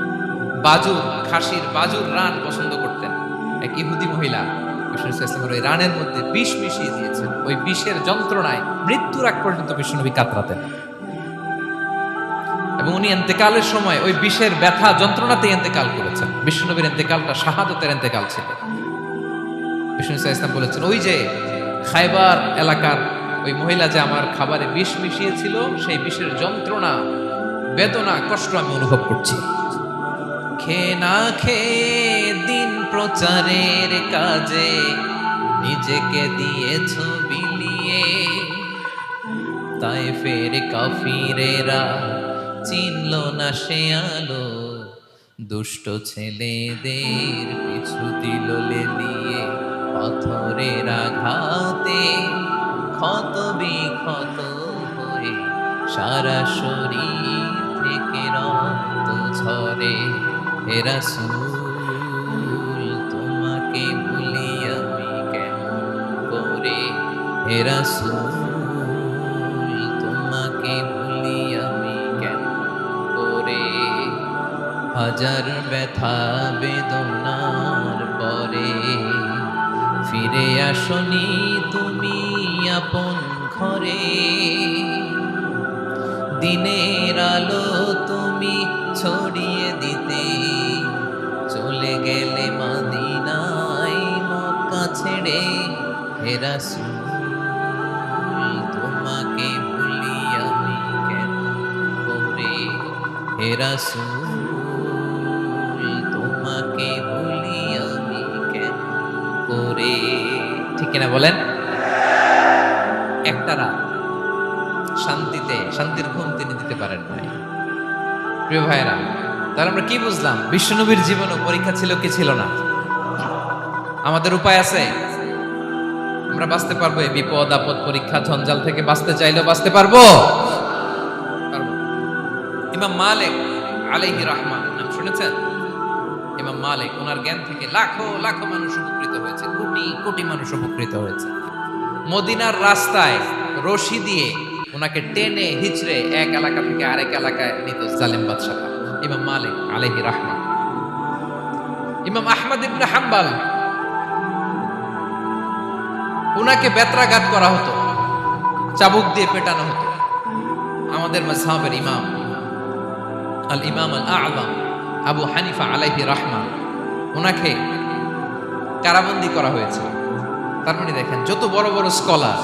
বাজুর, খাসির বাজুর রান পছন্দ করতেন। এক ইহুদি মহিলা বিষ্ণু ইসলামের ওই রানের মধ্যে বিষ মিশিয়ে দিয়েছেন। ওই বিষের যন্ত্রণায় মৃত্যুর আগ পর্যন্ত বিষ্ণুনবী কাতরাতেন, এবং উনি ইন্তেকালের সময় ওই বিষের ব্যথা যন্ত্রণাতে ইন্তেকাল করেছেন। বিষ্ণুনবীর ইন্তেকালটা শাহাদাতের ইন্তেকাল ছিল। বিষ্ণু ইসলাম বলেছেন, ওই যে খায়বার এলাকার ওই মহিলা যে আমার খাবারে বিষ মিশিয়েছিল, সেই বিষের যন্ত্রণা, বেদনা, কষ্ট আমি অনুভব করছি। খেয়ে না খেয়ে দিন প্রচারের কাজে নিজেকে দিয়েছ বিলিয়ে, তায়েফের কাফিরেরা চিনল না সে আলো, দুষ্ট ছেলেদের পিছু দিল লেলিয়ে, পাথরের আঘাতে ক্ষত বিক্ষত হয়ে সারা শরীর থেকে রক্ত ঝরে। হে রাসূল তোমাকে ভুলি আমি কেমন করে, হে রাসূল তোমাকে ভুলি আমি কেমন করে। হাজার ব্যথা বেদনার পরে ফিরে আসনি তুমি আপন ঘরে, দিনের আলো তুমি ছড়িয়ে দিতে চলে গেলে মদিনায় মক্কা ছেড়ে। হে রাসূল তোমাকে ভুলি আমি কেমন করে, হে রাসূল তোমাকে ভুলি আমি কেমন করে। ঠিক কিনা বলেন? একটা রাত শান্তিতে, শান্তির ঘুম তিনি দিতে পারেন নাই। প্রিয় ভাইরা, তাহলে আমরা কি বুঝলাম? বিশ্বনবীর জীবনে পরীক্ষা ছিল কি ছিল না? আমাদের উপায় আছে? আমরা বাঁচতে পারবো এই বিপদ আপদ পরীক্ষা ঝঞ্ঝাল থেকে? বাঁচতে চাইলেও বাঁচতে পারবো? ইমাম মালিক আলাইহি রাহমান নাম শুনেছেন? ইমাম মালিক, ওনার জ্ঞান থেকে লাখো লাখো মানুষ উপকৃত হয়েছে, কোটি কোটি মানুষ উপকৃত হয়েছে। মদিনার রাস্তায় রশি দিয়ে ওনাকে টেনে হিচড়ে এক এলাকা থেকে আরেক এলাকায় নিত জালেম বাদশাহ ইমাম মালিক আলাইহি রাহমান। ইমাম আহমদ ইবনে হাম্বল, ওনাকে বেত্রাঘাত করা হতো, চাবুক দিয়ে পেটানো হতো। আমাদের মাযহাবের ইমাম আল ইমাম আল আ'লাম আবু হানিফা আলাইহি রাহমান, ওনাকে কারাবন্দী করা হয়েছে। তার মানে দেখেন, যত বড় বড় স্কলার,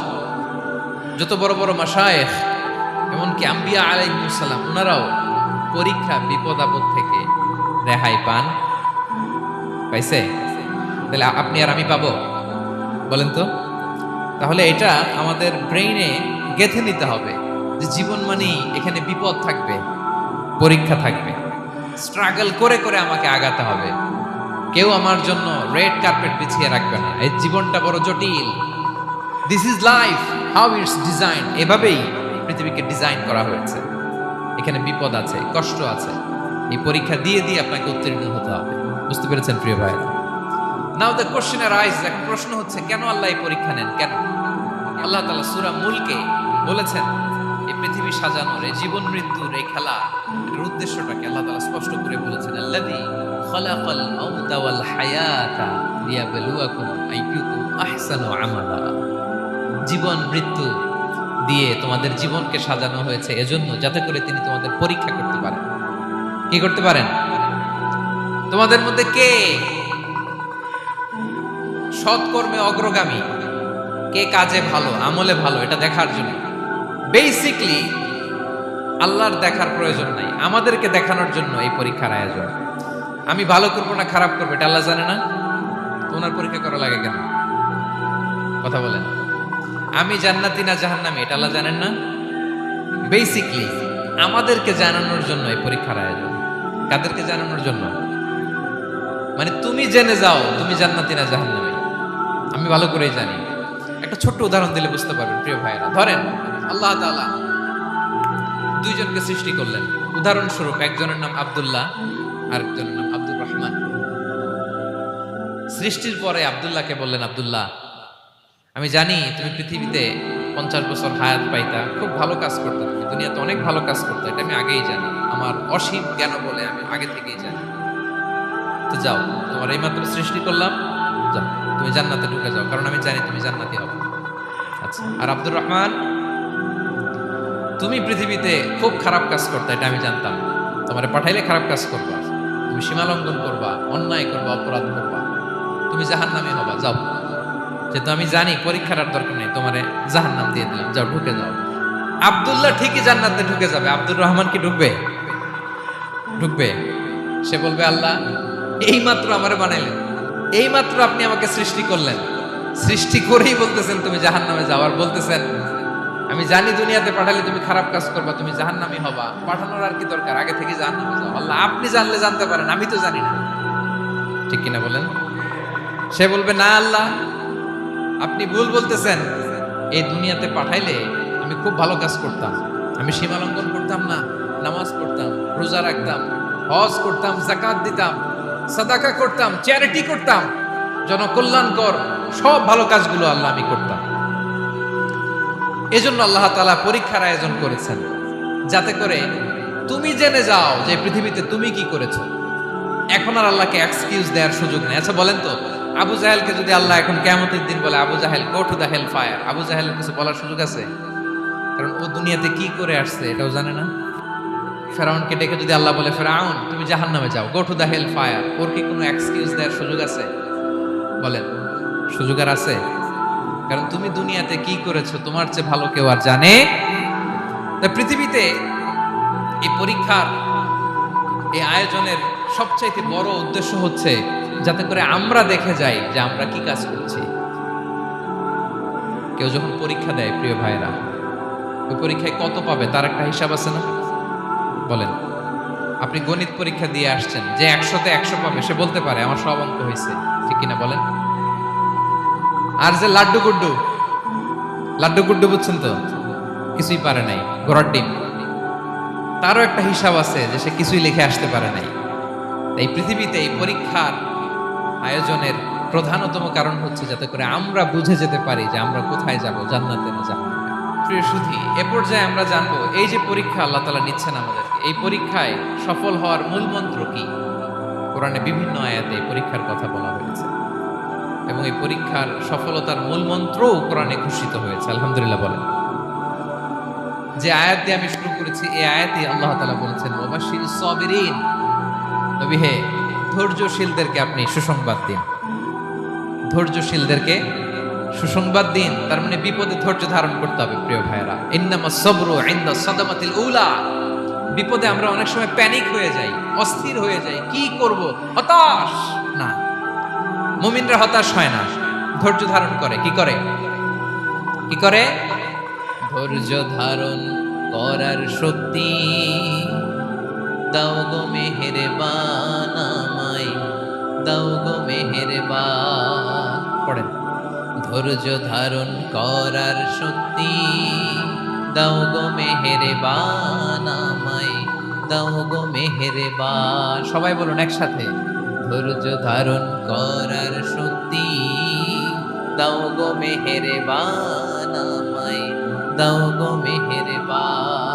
যত বড় বড় মাশায়েখ, এমনকি আম্বিয়া আলাইহিস সালাম, ওনারাও পরীক্ষা বিপদ আপদ থেকে রেহাই পাইছে? তাহলে আপনি আর আমি পাবো? বলেন তো। তাহলে এটা আমাদের ব্রেইনে গেঁথে নিতে হবে যে জীবন মানেই এখানে বিপদ থাকবে, পরীক্ষা থাকবে, স্ট্রাগল করে করে আমাকে আগাতে হবে। কেউ আমার জন্য রেড কার্পেট বিছিয়ে রাখবে না। এই জীবনটা বড় জটিল। This is life, how it's design. এভাবেই পৃথিবীকে ডিজাইন করা হয়েছে। এখানে বিপদ আছে, কষ্ট আছে। এই পরীক্ষা দিয়ে দিয়ে আপনাকে উত্তীর্ণ হতে হবে। বুঝতে পেরেছেন প্রিয় ভাইরা? নাও দ্য কোশ্চেন আরাইজ, এখন প্রশ্ন হচ্ছে কেন আল্লাহ এই পরীক্ষা নেন? কেন? আল্লাহ তাআলা সূরা মুলকে বলেছেন এই পৃথিবী সাজানোর, এই জীবন মৃত্যুর এই খেলা, এর উদ্দেশ্যটাকে আল্লাহ তাআলা স্পষ্ট করে বলেছেন, আল্লাযী খালাকাল মাউতা ওয়াল হায়াতা লিয়াবলুয়াকুম আইয়ুকুম আহসানু আমালা। জীবন মৃত্যু দিয়ে তোমাদের জীবনকে সাজানো হয়েছে এজন্য, যাতে করে তিনি তোমাদের পরীক্ষা করতে পারেন। কি করতে পারেন? তোমাদের মধ্যে কে সৎকর্মে অগ্রগামী, কে কাজে ভালো, আমলে ভালো, এটা দেখার জন্য। বেসিকলি আল্লাহর দেখার প্রয়োজন নাই, আমাদেরকে দেখানোর জন্য এই পরীক্ষার আয়োজন। আমি ভালো করবো না খারাপ করবো এটা আল্লাহ জানে না? তোমার পরীক্ষা করা লাগে কেন? কথা বলেন। আমি জান্নাতি না জাহান্নামী এটা আল্লাহ জানেন না? বেসিকলি আমাদেরকে জানানোর জন্য এই পরীক্ষার আয়োজন। কাদেরকে জানানোর জন্য? মানে তুমি জেনে যাও তুমি জান্নাতি না জাহান্নামী। আমি ভালো করেই জানি। একটা ছোট্ট উদাহরণ দিলে বুঝতে পারবেন প্রিয় ভাইয়েরা। ধরেন আল্লাহ তাআলা দুইজনকে সৃষ্টি করলেন। উদাহরণস্বরূপ একজনের নাম আব্দুল্লাহ আর একজনের নাম আব্দুর রহমান। সৃষ্টির পরে আব্দুল্লাহকে বললেন, আব্দুল্লাহ আমি জানি তুমি পৃথিবীতে 50 বছর হায়াত পাইতা, খুব ভালো কাজ করতে, তুমি দুনিয়াতে অনেক ভালো কাজ করতে, এটা আমি আগেই জানি, আমার অসীম জ্ঞান বলে আমি আগে থেকেই জানি। তো যাও, তোমার এইমাত্র সৃষ্টি করলাম, যাও তুমি জান্নাতে ঢুকে যাও, কারণ আমি জানি তুমি জান্নাতি হবে। আচ্ছা, আর আব্দুর রহমান তুমি পৃথিবীতে খুব খারাপ কাজ করতে, এটা আমি জানতাম, তোমারে পাঠাইলে খারাপ কাজ করবা, তুমি সীমালঙ্ঘন করবা, অন্যায় করবা, অপরাধ করবা, তুমি জাহান্নামী হবা, যাও। যেহেতু আমি জানি পরীক্ষার আর দরকার নেই, তোমারে জাহান্নাম দিয়ে দিলাম, যাও ঢুকে যাও। আব্দুল্লাহ ঠিকই জান্নাতে ঢুকে যাবে, আব্দুর রহমান কি ঢুকবে? ঢুকবে। সে বলবে, আল্লাহ এইমাত্র আমারে বানাইলেন, এইমাত্র আপনি আমাকে সৃষ্টি করলেন, সৃষ্টি করেই বলতেছেন তুমি জাহান্নামে যাও, আর বলতেছেন আমি জানি দুনিয়াতে পাঠালে তুমি খারাপ কাজ করবা, তুমি জাহান্নামী হবা, পাঠানোর আর কি দরকার, আগে থেকে জাহান্নামে যাও। আল্লাহ আপনি জানলে জানতে পারেন, আমি তো জানি না। ঠিক কিনা বলেন? সে বলবে, না আল্লাহ আপনি ভুল বলতেছেন, এই দুনিয়াতে পাঠাইলে আমি খুব ভালো কাজ করতাম, আমি সীমা লঙ্ঘন করতাম না, নামাজ পড়তাম, রোজা রাখতাম, হজ করতাম, যাকাত দিতাম, সাদাকা করতাম, চ্যারিটি করতাম, জনকল্যাণকর সব ভালো কাজগুলো আল্লাহ আমি করতাম। এজন্য আল্লাহ তাআলা পরীক্ষার আয়োজন করেছেন, যাতে করে তুমি জেনে যাও যে পৃথিবীতে তুমি কি করেছো। এখন আর আল্লাহকে এক্সকিউজ দেওয়ার সুযোগ নেই। আচ্ছা বলেন তো, আবু জাহেলকে যদি আল্লাহ এখন কিয়ামতের দিন বলে, Abu Jahl go to the hell fire, Abu জাহেলের কিছু বলার সুযোগ আছে? কারণ ও দুনিয়াতে কি করে আসছে এটাও জানে না। ফেরাউনকে ডেকে যদি আল্লাহ বলে, ফেরাউন তুমি জাহান্নামে যাও, go to the hell fire, ওর কি কোনো এক্সকিউজ দেওয়ার সুযোগ আছে? বলেন, সুযোগ আর আছে? কারণ তুমি দুনিয়াতে কি করেছো তোমার চেয়ে ভালো কেউ আর জানে। তাই পৃথিবীতে এই পরীক্ষার এই আয়োজনের সবচাইতে বড় উদ্দেশ্য হচ্ছে যাতে করে আমরা দেখে যাই যে আমরা কি কাজ করছি। কেউ যখন পরীক্ষা দেয় প্রিয় ভাইরা, ওই পরীক্ষায় কত পাবে তার একটা হিসাব আছে না? বলেন, আপনি গণিত পরীক্ষা দিয়ে আসছেন, যে 100তে 100 পাবে সে বলতে পারে আমার সব অঙ্ক হয়েছে, ঠিক কিনা বলেন? আর যে লাড্ডু গুড্ডু বুঝছেন তো, কিছুই পারে নাই, ঘোড়ার ডিম, তারও একটা হিসাব আছে যে সে কিছুই লিখে আসতে পারে নাই। এই পৃথিবীতে এই পরীক্ষার আয়োজনের প্রধানতম কারণ হচ্ছে যাতে করে আমরা বুঝে যেতে পারি যে আমরা কোথায় যাব, জান্নাতে না জাহান্নামে। প্রিয় সুধী, এ পর্যায়ে আমরা জানবো এই যে পরীক্ষা আল্লাহ তাআলা নিচ্ছেন আমাদেরকে, এই পরীক্ষায় সফল হওয়ার মূল মন্ত্র কি। কোরআনে বিভিন্ন আয়াতে এই পরীক্ষার কথা বলা হয়েছে এবং এই পরীক্ষার সফলতার মূল মন্ত্রও কোরআনে ঘোষিত হয়েছে। আলহামদুলিল্লাহ বলেন। যে আয়াত দিয়ে আমি শুরু করেছি, এই আয়াতে আল্লাহ তাআলা বলেছেন, ওয়াবাশশিরিস সাবিরিন, নবী হে ধৈর্যশীলদেরকে আপনি সুসংবাদ দিন, ধৈর্যশীলদেরকে সুসংবাদ দিন। তার মানে বিপদে ধৈর্য ধারণ করতে হবে প্রিয় ভাইরা। ইন্নামাস সাবরু ইনদা সাদামাতিল উলা। বিপদে আমরা অনেক সময় প্যানিক হয়ে যাই, অস্থির হয়ে যাই, কি করব, হতাশ না। মুমিনরা হতাশ হয় না, ধৈর্য ধারণ করে। কি করে? কি করে? ধৈর্য ধারণ করার শক্তি দাও গো মেহেরবান আমায়, দাও গো মেহেরবান। পড়েন, ধৈর্য ধারণ করার শক্তি দাও গো মেহেরবান আমায়, দাও গো মেহেরবান। সবাই বলুন একসাথে, ধৈর্য ধারণ করার শক্তি দাও গো মেহেরবান আমায়, দাও গো মেহেরবান।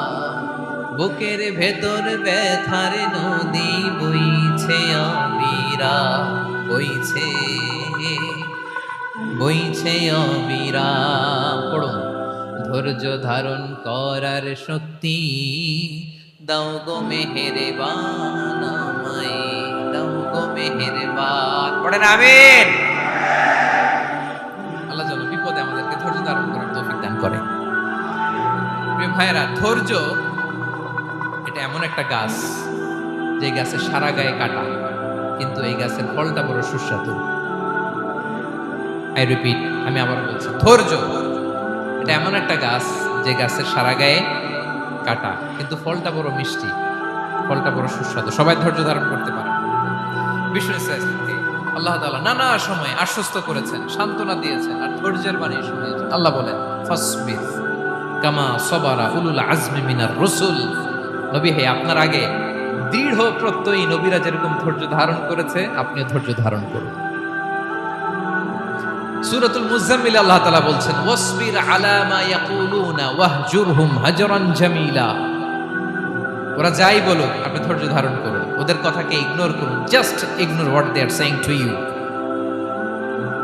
বুকের ভেতর ব্যথার নদী বইছে অবিরা, বইছে বইছে অবিরাম। পড়ুন, ধৈর্য ধারণ করার শক্তি দাও গো মেহেরবান আমায়, দাও গো মেহেরবান। পড়েন আমিন। আল্লাহ যেন বিপদে আমাদেরকে ধৈর্য ধারণ করার তৌফিক দান করে। প্রিয় ভাইয়েরা, ধৈর্য এটা এমন একটা গাছ যে গাছের সারা গায়ে কাটা, কিন্তু এই গাছের ফলটা বড় সুস্বাদু। আই রিপিট, আমি আবার বলছি, ধৈর্য এটা এমন একটা গাছ যে গাছের সারা গায়ে কাটা, কিন্তু ফলটা বড় মিষ্টি, ফলটা বড় সুস্বাদু। সবাই ধৈর্য ধারণ করতে পারে। বিষ্ণু ইসলামকে আল্লাহ তাআলা নানা সময় আশ্বস্ত করেছেন, সান্ত্বনা দিয়েছেন, আর ধৈর্যের বাণী শুনিয়েছেন। আল্লাহ বলেন, ফাসবির কামা সবারা উলুল আজমি মিনার রাসূল। নবী হে, আপনার আগে দৃঢ় প্রত্যয়ী নবীরা যেরকম ধৈর্য ধারণ করেছে, আপনিও ধৈর্য ধারণ করুন। সূরাতুল মুজাম্মিল আল্লাহ তাআলা বলছেন, ওয়াসবির আলা মা ইয়াকুলুনা ওয়াহজুরহুম হাজরান জামিলা। ওরা যাই বলুক, আপনি ধৈর্য ধারণ করুন, ওদের কথাকে ইগনোর করুন। Just ignore what they are saying to you.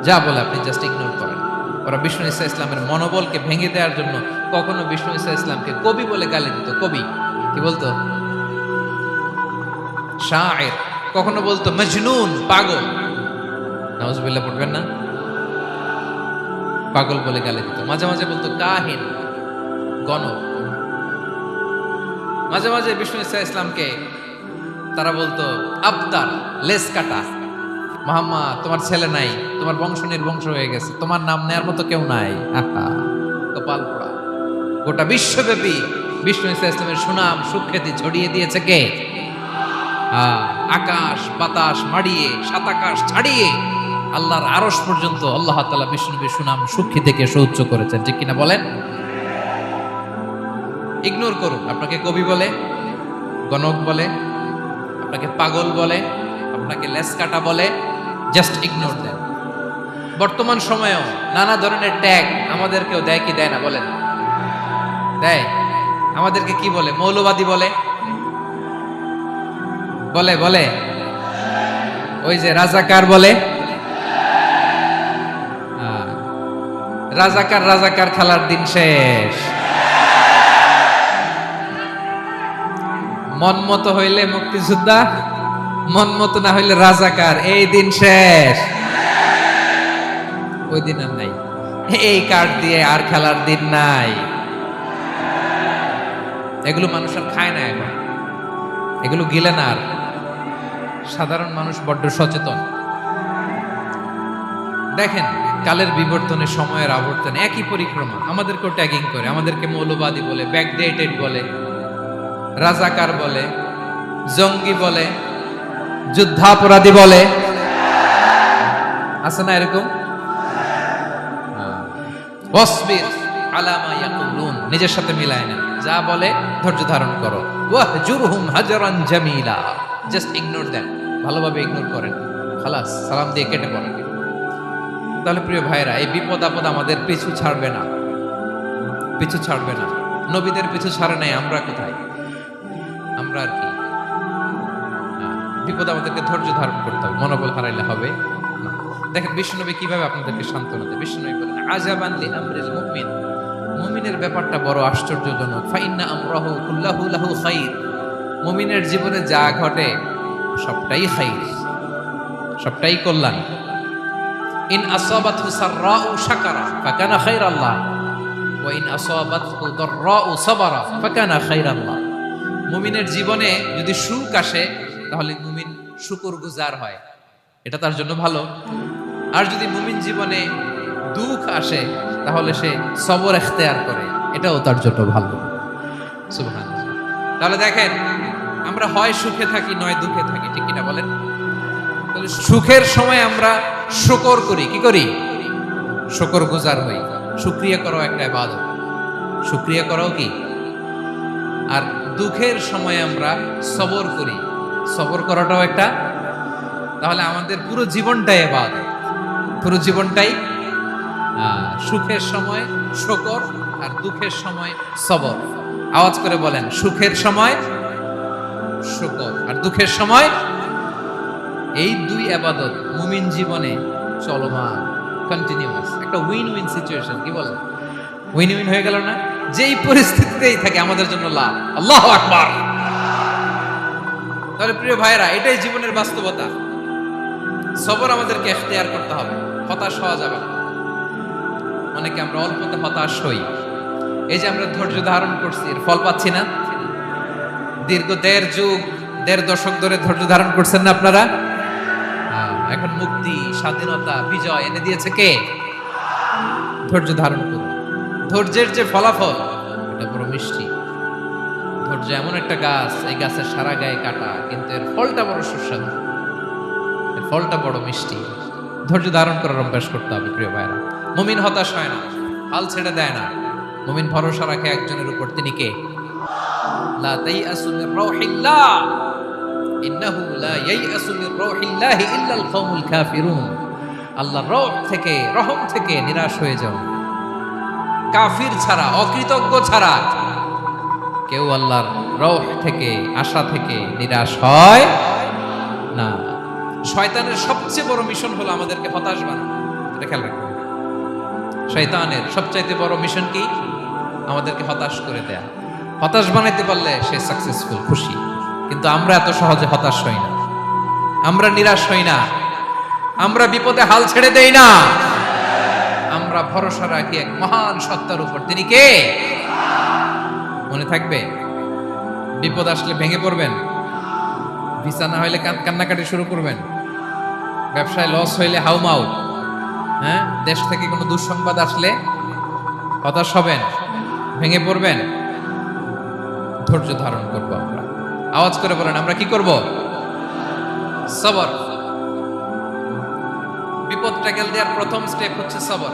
যা বলে আপনি জাস্ট ইগনোর করেন। ওরা বিষ্ণু ঈসা ইসলামের মনোবলকে ভেঙে দেওয়ার জন্য কখনো বিষ্ণু ঈসা ইসলামকে কবি বলে গালি দিত। কবি কি বলতো? শায়ের। কখনো বলতো মজনুন, পাগল। নাউজুবিল্লাহ পড়বেন না? পাগল বলে গালি দিত। মাঝে মাঝে বলতো কাহিন, গণক। মাঝে মাঝে বিষ্ণু ঈসা ইসলামকে তারা বলতো আবতার, লেস কাটা। মুহাম্মদ, তোমার ছেলে নাই, তোমার বংশ নির্বংশ হয়ে গেছে, তোমার নাম নেয়ার মতো কেউ নাই। আহা, কপাল পোড়া। গোটা বিশ্বব্যাপী বিষ্ণু ঈসা ইসলামের সুনাম সুখ্যাতি ছড়িয়ে দিয়েছে কে? আকাশ বাতাস মাড়িয়ে, সাত আকাশ ছাড়িয়ে আল্লাহর আরশ পর্যন্ত আল্লাহ তাআলা বিষ্ণুনবীর সুনাম সুখ্যাতিকে সুউচ্চ করেছেন। ঠিক কিনা বলেন? ইগনোর করুন। আপনাকে কবি বলে, গণক বলে, আপনাকে পাগল বলে, আপনাকে লেসকাটা বলে, জাস্ট ইগনোর দেন। বর্তমান সময়েও নানা ধরনের ট্যাগ আমাদেরকেও দেয় কি দেয় না বলেন? দেয়। আমাদেরকে কি বলে? মৌলবাদী বলে, বলে বলে ওই যে রাজাকার বলে। রাজাকার রাজাকার খেলার দিন শেষ। মন মতো হইলে মুক্তিযোদ্ধা, মন মতো না হইলে রাজাকার, এই দিন শেষ। ওই দিন আর নাই। এই কার্ড দিয়ে আর খেলার দিন নাই। এগুলো মানুষ আর খায় না এখন, এগুলো গিলে না আর। সাধারণ মানুষ বড্ড সচেতন। দেখেন, কালের বিবর্তনে, সময়ের আবর্তনে একই পরিক্রমা আমাদেরকেও ট্যাগিং করে। আমাদেরকে মৌলবাদী বলে, ব্যাকডেটেড বলে, রাজাকার বলে, জঙ্গি বলে, যুদ্ধাপরাধী বলে। আছে না এরকম? ওয়াসবির আলা মা ইয়াকুলুন, নিজের সাথে মিলায় না। যা বলে ধৈর্য ধারণ করো। ওয়াহজুরহুম হাজরান জামিলা, জাস্ট ইগনোর দেন, ভালোভাবে ইগনোর করেন, খালাস, সালাম দিয়ে কেটে পড়েন। তাহলে প্রিয় ভাইরা, এই বিপদ আপদ আমাদের পিছু ছাড়বে না, পিছু ছাড়বে না। নবীদের পিছু ছাড়ে নাই, আমরা কোথায়? আমরা আর কি? বিপদ আমাদেরকে ধৈর্য ধারণ করতে হবে, মনোবল হারাইলে হবে না। দেখেন বিশ্বনবী কিভাবে আপনাদেরকে সান্ত্বনা দেয়। বিশ্বনবী বলেন, আজাবান লি আমরিল মুমিন, মুমিনের ব্যাপারটা বড় আশ্চর্যজনক। ফাইন্না আমরাহু কুল্লাহু লাহু খাইর, মুমিনের জীবনে যা ঘটে সবটাই খাইর, সবটাই কল্যাণ। ইন আসাবাতহু সাররাউ শাকারা ফাকানা খাইরাল্লাহ ওয়া ইন আসাবাতহু দাররাউ সাবারা ফাকানা খাইরাল্লাহ। মুমিনের জীবনে যদি সুখ আসে তাহলে মুমিন শুকরগুজার হয়, এটা তার জন্য ভালো। আর যদি মুমিন জীবনে দুঃখ আসে তাহলে সে সবর ইখতিয়ার করে, এটাও তার জন্য ভালো। সুবহানাল্লাহ। তাহলে দেখেন, আমরা হয় সুখে থাকি নয় দুঃখে থাকি, ঠিক কিনা বলেন? তাহলে সুখের সময় আমরা শুকর করি, কি করি? শুকরগুজার হই। শুকরিয়া করাও একটা ইবাদত, শুকরিয়া করাও কি? আর দুঃখের সময় আমরা সবর করি, সবর করাটাও একটা। তাহলে আমাদের পুরো জীবনটাই ইবাদত, পুরো জীবনটাই সুখের সময় শুকর আর দুঃখের সময় সবর। আওয়াজ করে বলেন, সুখের সময় শুকর আর দুঃখের সময়। এই দুই ইবাদত মুমিন জীবনে চলমান, কন্টিনিউয়াস, একটা উইন উইন সিচুয়েশন। কি বলেন? উইন উইন হয়ে গেল না? যেই পরিস্থিতিতেই থাকে আমাদের জন্য লাভ। আল্লাহু আকবার। তাহলে প্রিয় ভাইরা, এটাই জীবনের বাস্তবতা। সবর আমাদেরকে ইখতিয়ার করতে হবে, হতাশ হওয়া যাবে না। অনেকে আমরা অল্পতে হতাশ হই। এই যে আমরা ধৈর্য ধারণ করছি, এর ফল পাচ্ছি না। দীর্ঘ 1.5 দশক ধরে ধৈর্য ধারণ করছেন না আপনারা? এখন মুক্তি, স্বাধীনতা, বিজয় এনে দিয়েছে কে? ধৈর্য ধারণ করুন। ধৈর্যের যে ফলাফল, এটা বড় মিষ্টি। ধৈর্য এমন একটা গাছ, এই গাছের সারা গায়ে কাটা, কিন্তু এর ফলটা বড় সুস্বাদু, এর ফলটা বড় মিষ্টি। ধৈর্য ধারণ করার অভ্যাস করতে হবে প্রিয় ভাইরা। মুমিন হতাশ হয় না, হাল ছেড়ে দেয় না। মুমিন ভরসা রাখে একজনের উপর, তিনি কে? লা তাইয়াসু মির রাউহিল্লাহ, ইন্নাহু লা ইয়াইয়াসু মির রাউহিল্লাহি ইল্লাল কওমুল কাফিরুন। আল্লাহর রহ থেকে, রহম থেকে নিরাশ হয়ে যাও। কাফির ছাড়া, অকৃতজ্ঞ ছাড়া কেউ আল্লাহর রহ থেকে, আশা থেকে নিরাশ হয় না। শয়তানের সবচেয়ে বড় মিশন হলো আমাদেরকে হতাশ বানানো। এটা খেয়াল রাখবেন। শয়তানের সবচাইতে বড় মিশন কি? আমাদেরকে হতাশ করে দেয়া। হতাশ বানাইতে পারলে সে সাকসেসফুল, খুশি। কিন্তু আমরা এত সহজে হতাশ হই না, আমরা নিরাশ হই না, আমরা বিপদে হাল ছেড়ে দেই না। আমরা ভরসা রাখি এক মহান সত্তার উপর। তিনি কে? মনে থাকবে? বিপদ আসলে ভেঙে পড়বেন, ভিসা না হইলে কান্নাকাটি শুরু করবেন, ব্যবসায় লস হইলে হাউমাউ, হ্যাঁ, দেশ থেকে কোনো দুঃসংবাদ আসলে হতাশ হবেন, ভেঙে পড়বেন। ধৈর্য ধারণ করবো আমরা। আওয়াজ করে বলেন, আমরা কি করব? সবর। বিপদ ট্যাকেল দেওয়ার প্রথম স্টেপ হচ্ছে সবর।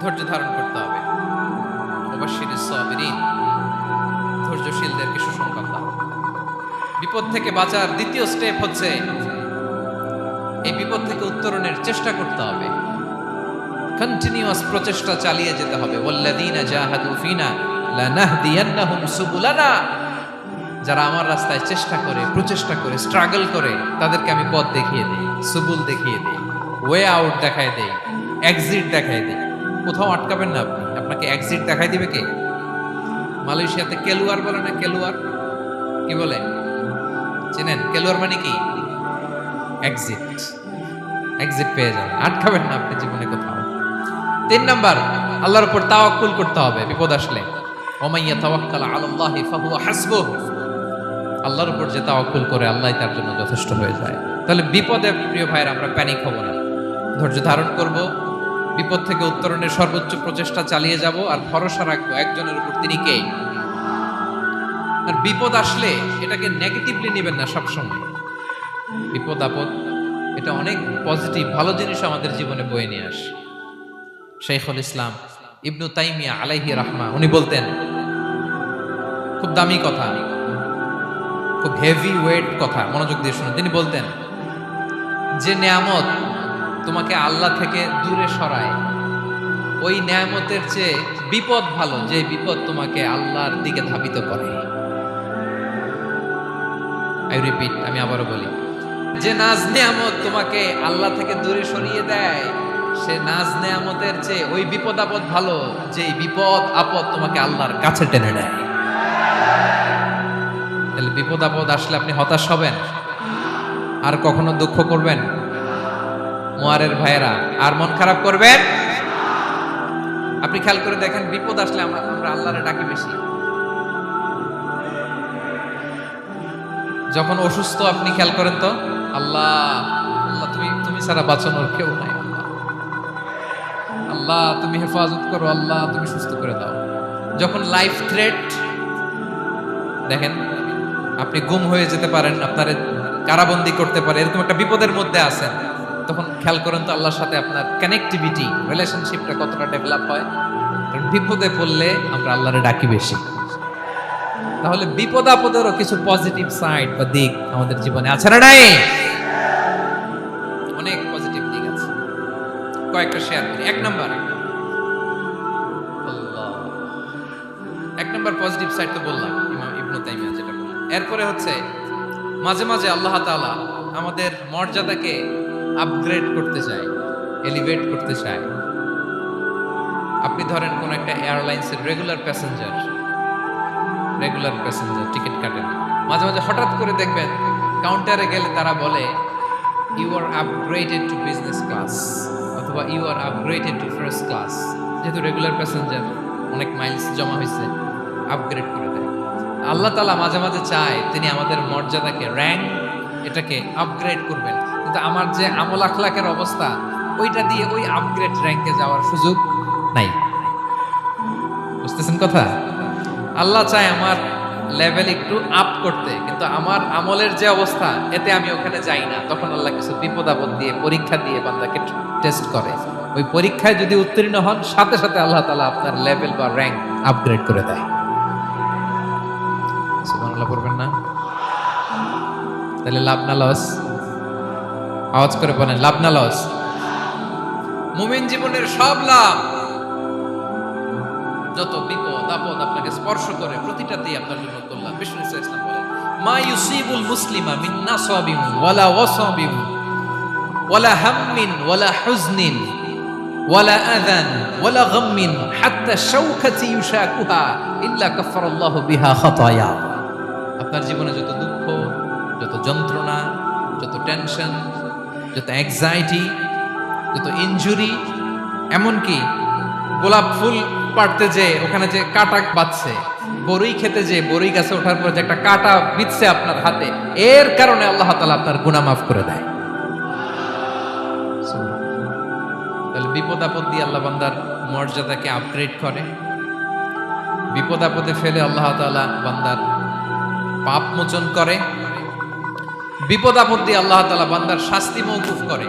ধৈর্য ধারণ করতে হবে। অবশ্যই সাবিরিন, ধৈর্যশীলদেরকে সুসংবাদ দাও। বিপদ থেকে বাঁচার দ্বিতীয় স্টেপ হচ্ছে এই বিপদ থেকে উত্তরণের চেষ্টা করতে হবে। কন্টিনিউয়াস প্রচেষ্টা চালিয়ে যেতে হবে। ওয়াল্লাযীনা জাহাদু ফিনা লানাহদিয়ান্নাহুম সুবুলানা। যারা আমার রাস্তায় চেষ্টা করে, প্রচেষ্টা করে, স্ট্রাগল করে, তাদেরকে আমি পথ দেখিয়ে দেই, সুবুল দেখিয়ে দেই, ওয়ে আউট দেখায় দেই, এক্সিট দেখায় দেই। কোথাও আটকাবেন না আপনি, আপনাকে এক্সিট দেখাই দিবে কে? মালয়েশিয়াতে কেলুয়ার বলে না? কেলুয়ার কি বলে চেনেন? কেলুয়ার মানে কি? এক্সিট। এক্সিট পেয়ে যাবেন, আটকাবেন না আপনি জীবনে কোথাও। 3 নাম্বার, আল্লাহর উপর তাওয়াক্কুল করতে হবে বিপদ আসলে। ওমাইয়া তাওয়াক্কাল আলাল্লাহি ফাহুয়া হাসবুহ। আল্লাহর উপর যে তাওয়াক্কুল করে, আল্লাহই তার জন্য যথেষ্ট হয়ে যায়। তাহলে বিপদে প্রিয় ভাইরা আমরা প্যানিক হব না, ধৈর্য ধারণ করব, বিপদ থেকে উত্তরণের সর্বোচ্চ প্রচেষ্টা চালিয়ে যাব, আর ভরসা রাখবো একজনের উপর, তিনি কে? আর বিপদ আসলে এটাকে নেগেটিভলি নেবেন না সবসময়। বিপদ আপদ এটা অনেক পজিটিভ, ভালো জিনিস আমাদের জীবনে বয়ে নিয়ে আসে। শাইখুল ইসলাম ইবনু তাইমিয়া আলাইহি রাহমা, উনি বলতেন, খুব দামি কথা, খুব হেভি ওয়েট কথা, মনোযোগ দিয়ে শুনুন। তিনি বলতেন, যে নেয়ামত তোমাকে আল্লাহ থেকে দূরে সরায়, ওই নেয়ামতের চেয়ে বিপদ ভালো, যে বিপদ তোমাকে আল্লাহর দিকে ধাবিত করে। আই রিপিট, আমি আবারও বলি, যে নাজ নেয়ামত তোমাকে আল্লাহ থেকে দূরে সরিয়ে দেয়, সে নাজ নেয়ামতের চেয়ে ওই বিপদ আপদ ভালো, যে বিপদ আপদ তোমাকে আল্লাহর কাছে টেনে নেয়। তাহলে বিপদ আপদ আসলে আপনি হতাশ হবেন, আর কখনো দুঃখ করবেন? মুয়ারের ভাইয়েরা, আর মন খারাপ করবেন? আপনি খেয়াল করে দেখেন, বিপদ আসলে আমরা আল্লাহরে ডাকি বেশি। যখন অসুস্থ আপনি খেয়াল করেন তো, আল্লাহ আল্লাহ, তুমি ছাড়া বাঁচানোর কেউ নাই, আল্লাহ তুমি হেফাজত করো, আল্লাহ তুমি সুস্থ করে দাও। যখন লাইফ থ্রেট, দেখেন আপনি গুম হয়ে যেতে পারেন, আপনার কারাবন্দি করতে পারে, এরকম একটা বিপদের মধ্যে আছেন, তখন খেয়াল করেন তো আল্লাহর সাথে আপনার কানেক্টিভিটি, রিলেশনশিপটা কতটা ডেভেলপ হয়। কারণ বিপদে পড়লে আমরা আল্লাহরে ডাকি বেশি। তাহলে বিপদ আপদেরও কিছু পজিটিভ সাইড বা দিক আমাদের জীবনে আছে না নাই? অনেক পজিটিভ দিক আছে, কয়েকটা শেয়ার করি। 1 নাম্বার পজিটিভ সাইড তো বললাম, ইমাম ইবনে তাইমিয়া যেটা বললেন। এরপরে হচ্ছে মাঝে মাঝে আল্লাহ তাআলা আমাদের মর্যাদাকে আপগ্রেড করতে চায়, এলিভেট করতে চায়। আপনি ধরেন কোন একটা এয়ারলাইন্সের রেগুলার প্যাসেঞ্জার টিকিট কাটেন, মাঝে মাঝে হঠাৎ করে দেখবেন কাউন্টারে গেলে তারা বলে you are upgraded to business class অথবা you are upgraded to first class. যেহেতু রেগুলার প্যাসেঞ্জার, অনেক মাইলস জমা হয়েছে, আপগ্রেড করে দেয়। আল্লাহ তাআলা মাঝে মাঝে চায় তিনি আমাদের মর্যাদাকে, র্যাঙ্ক এটাকে আপগ্রেড করবেন, কিন্তু আমার যে আমল আখলাকের অবস্থা ওইটা দিয়ে ওই আপগ্রেড র্যাঙ্কে যাওয়ার সুযোগ নাই। বুঝতেছেন কথা? আল্লাহ চায় আমার লেভেল একটু আপ করতে, কিন্তু আমার আমলের যে অবস্থা এতে আমি ওখানে যাই না। তখন আল্লাহ কিছু বিপদ আপদ দিয়ে, পরীক্ষা দিয়ে বান্দাকে টেস্ট করে। ওই পরীক্ষায় যদি উত্তীর্ণ হন, সাথে সাথে আল্লাহ তাআলা আপনার লেভেল বা র্যাঙ্ক আপগ্রেড করে দেয়। সুবহানাল্লাহ পড়বেন না? তাহলে লাভ না লস? আওয়াজ করে বলেন, লাভ না লস? মুমিন জীবনের সব লাভ। যত বিপদ আপদ আপনাকে স্পর্শ করে প্রতিটাতেই আপনার জন্য কল্যাণ। বিষ্ণু ইসলাম বলেন, মা ইউসিবুল মুসলিমা মিন নাসাবিন ওয়ালা ওয়াসাবিন ওয়ালা হাম্মিন ওয়ালা হুজনিন ওয়ালা আযান ওয়ালা গাম্মিন হাত্তা শাওকাতি ইউশাকুহা ইল্লা কাফারাল্লাহু বিহা খাতায়া। আপনার জীবনে যত দুঃখ, যত যন্ত্রণা, যত টেনশন, যত অ্যাংজাইটি, যত ইনজুরি, এমনকি গোলাপ ফুল পাড়তে যে ওখানে যে কাটা বাঁধছে, বড়ই খেতে যে বড়ই গাছে ওঠার পর যে একটা কাটা বিঁধছে আপনার হাতে, এর কারণে আল্লাহ তাআলা আপনার গুনাহ মাফ করে দেয়। তাহলে বিপদ আপদ দিয়ে আল্লাহ বান্দার মর্যাদাকে আপগ্রেড করে। বিপদ আপদে ফেলে আল্লাহ তাআলা বান্দার পাপ মোচন করে। বিপদ আপদ দিয়ে আল্লাহ তাআলা বান্দার শাস্তি মওকুফ করে।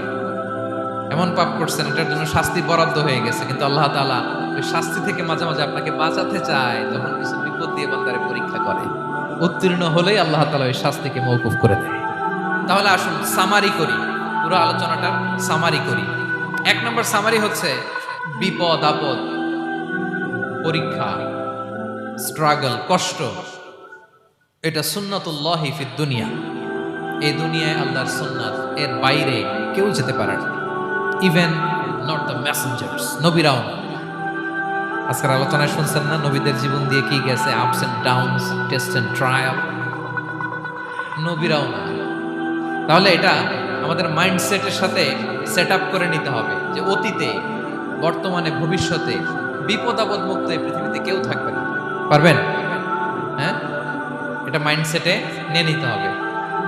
এমন পাপ করছেন এটার জন্য শাস্তি বরাদ্দ হয়ে গেছে, কিন্তু আল্লাহ তাআলা ওই শাস্তি থেকে মাঝে মাঝে আপনাকে বাঁচাতে চায়, তখন কিছু বিপদ দিয়ে বান্দারে পরীক্ষা করে। উত্তীর্ণ হলেই আল্লাহ তাআলা ওই শাস্তিকে মওকুফ করে দেয়। তাহলে আসুন সামারি করি, পুরো আলোচনাটার সামারি করি। এক নম্বর সামারি হচ্ছে বিপদ আপদ, পরীক্ষা, স্ট্রাগল, কষ্ট, এটা সুন্নাতুল্লাহি ফিদ দুনিয়া। এই দুনিয়ায় আল্লাহর সুন্নাত, এর বাইরে কেউ যেতে পারে না, ইভেন নট দ্য মেসেঞ্জার্স, নবীরাও না। আজকের আলোচনায় শুনছেন না নবীদের জীবন দিয়ে কি গেছে, ups and downs, test and trial, নবীরাও না। তাহলে এটা আমাদের মাইন্ডসেটের সাথে সেট আপ করে নিতে হবে যে অতীতে, বর্তমানে, ভবিষ্যতে বিপদ আপদ মুক্ত এই পৃথিবীতে কেউ থাকবে না। পারবেন? হ্যাঁ, এটা মাইন্ডসেটে নিয়ে নিতে হবে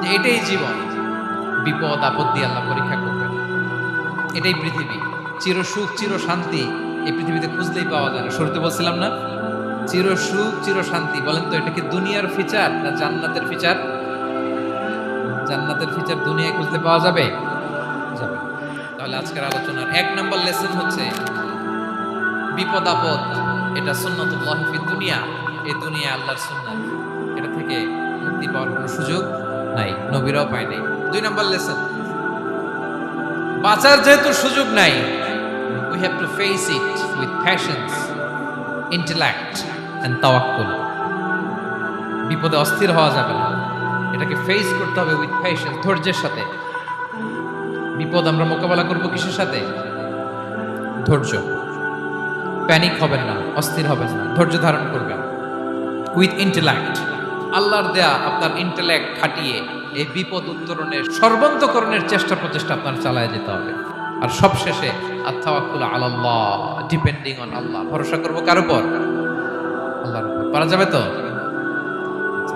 যে এটাই জীবন, বিপদ আপদ দিয়ে আল্লাহ পরীক্ষা করবেন। এটাই পৃথিবী, চির সুখ চির শান্তি এই পৃথিবীতে খুঁজলেই পাওয়া যায় না। শুরুতে বলছিলাম না, চির সুখ চির শান্তি। বলেন তো এটা কি দুনিয়ার ফিচার না জান্নাতের ফিচার? জান্নাতের ফিচার দুনিয়ায় খুঁজতে পাওয়া যাবে? যাবে। তাহলে আজকের আলোচনার এক নম্বর লেসন হচ্ছে বিপদ আপদ এটা সুন্নাতুল্লাহি ফিদ দুনিয়া। এই দুনিয়া আল্লাহর সুন্নাত, এটা থেকে মুক্তি পাওয়ার কোনো সুযোগ নাই, নবীরাও পায় নাই। দুই নম্বর লেসন, বাঁচার যেহেতু সুযোগ নাই, we have to face it with patience, intellect and tawakkul. বিপদে অস্থির হওয়া যাবে না, এটাকে ফেস করতে হবে উইথ পেশেন্স, ধৈর্যের সাথে। বিপদ আমরা মোকাবেলা করব কিসের সাথে? ধৈর্য। প্যানিক হবেন না, অস্থির হবেন না, ধৈর্য ধারণ করবেন। উইথ ইন্টেলেক্ট, আল্লাহর দেয়া আপনার ইন্টেলেক্ট খাটিয়ে এই বিপদ উত্তরণের সর্বান্তকরণের চেষ্টা প্রচেষ্টা আপনার চালায় যেতে হবে। আর সবশেষে আত-তাওয়াক্কুল আলাল্লাহ, ডিপেন্ডিং অন আল্লাহ, ভরসা করব কার উপর? আল্লাহর উপর। পারা যাবে তো?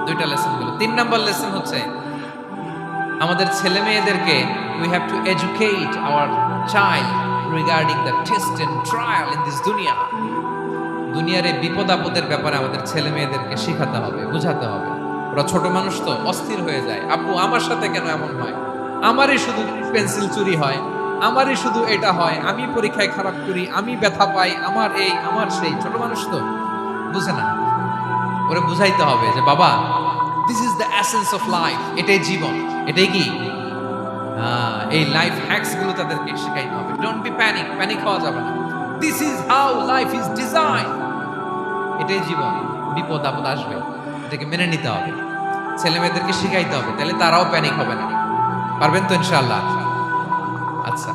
দুইটা লেসন গুলো। তিন নাম্বার লেসন হচ্ছে আমাদের ছেলে মেয়েদেরকে we have to educate our child regarding the test and trial in this dunya. দুনিয়ার এই বিপদ আপদের ব্যাপারে আমাদের ছেলে মেয়েদেরকে শেখাতে হবে, বোঝাতে হবে। ওরা ছোট মানুষ তো অস্থির হয়ে যায়, আব্বু আমার সাথে কেন এমন হয়, আমারই শুধু পেন্সিল চুরি হয়, আমারই শুধু এটা হয়, আমি পরীক্ষায় খারাপ করি, আমি ব্যথা পাই, আমার এই আমার সেই। ছোট মানুষ তো বুঝে না, ওরে বুঝাইতে হবে যে বাবা, this is the essence of life, এটাই জীবন। এটাই কি এই লাইফ হ্যাকস গুলো তাদেরকে শেখাইতে হবে। ডোন্ট বি প্যানিক, প্যানিক হওয়া যাবে না। This is how life is design, এটাই জীবন। বিপদ আপদ আসবে, এটাকে মেনে নিতে হবে, ছেলে মেয়েদেরকে শিখাইতে হবে, তাহলে তারাও প্যানিক হবে না। পারবেন তো ইনশাআল্লাহ? আচ্ছা,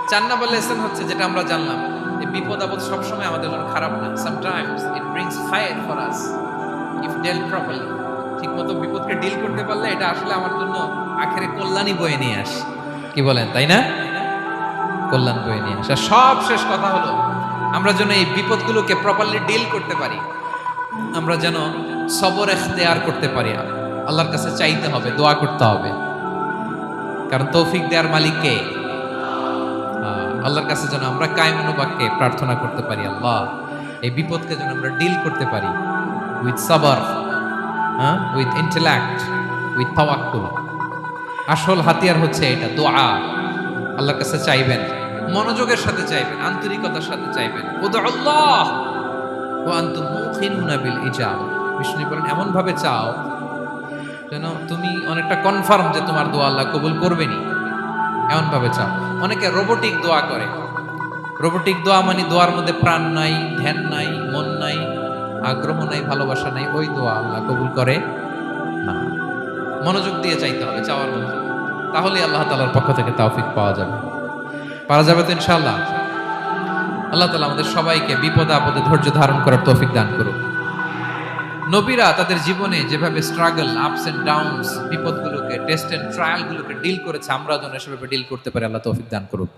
4 নম্বর লেসন হচ্ছে যেটা আমরা জানলাম, এই বিপদ আপদ সবসময় আমাদের জন্য খারাপ না। Sometimes it brings fire for us if ডেল্ট properly. ঠিকমতো বিপদকে ডিল করতে পারলে এটা আসলে আমার জন্য আখেরে কল্যাণই বয়ে নিয়ে আসে। কি বলেন, তাই না? কল্যাণ বয়ে নিয়ে আসে। সব শেষ কথা হলো, আমরা যেন এই বিপদগুলোকে প্রপারলি ডিল করতে পারি, আমরা যেন সবর ইখতিয়ার করতে পারি। আল্লাহর কাছে চাইতে হবে, দোয়া করতে হবে, কারণ তৌফিক দেওয়ার মালিক কে? আল্লাহর কাছে যেন আমরা কায়মনোবাক্যে প্রার্থনা করতে পারি, আল্লাহ এই বিপদকে যেন আমরা ডিল করতে পারি উইথ সাবর, উইথ ইন্টেলেক্ট, উইথ তাওয়াক্কুল। আসল হাতিয়ার হচ্ছে এটা, দোয়া। আল্লাহর কাছে চাইবেন, মনোযোগের সাথে চাইবেন, আন্তরিকতার সাথে চাইবেন। উদউল্লাহ ওয়া আনতুম মুকিনুনা বিল ইজাবা। বিষ্ণু বলেন এমন ভাবে চাও যেন তুমি অনেকটা কনফার্ম যে তোমার দোয়া আল্লাহ কবুল করবেনই, এমন ভাবে চাও। অনেকে রোবোটিক দোয়া করে। রোবোটিক দোয়া মানে দোয়ার মধ্যে প্রাণ নাই, ধ্যান নাই, মন নাই, আগ্রহ নাই, ভালোবাসা নাই, ওই দোয়া আল্লাহ কবুল করে না। মনোযোগ দিয়ে চাইতে হবে চাওয়ার মধ্যে, তাহলে আল্লাহ তাআলার পক্ষ থেকে তৌফিক পাওয়া যাবে। পারা যাবে তো ইনশাআল্লাহ? আল্লাহ তাআলা আমাদের সবাইকে বিপদে আপদে ধৈর্য ধারণ করার তৌফিক দান করুন। নবীরা তাদের জীবনে যেভাবে স্ট্রাগল, আপস এন্ড ডাউনস, বিপদগুলোকে, টেস্ট এন্ড ট্রায়ালগুলোকে ডিল করেছে, আমরা যেন সেভাবে ডিল করতে পারি। আল্লাহ তৌফিক দান করুন।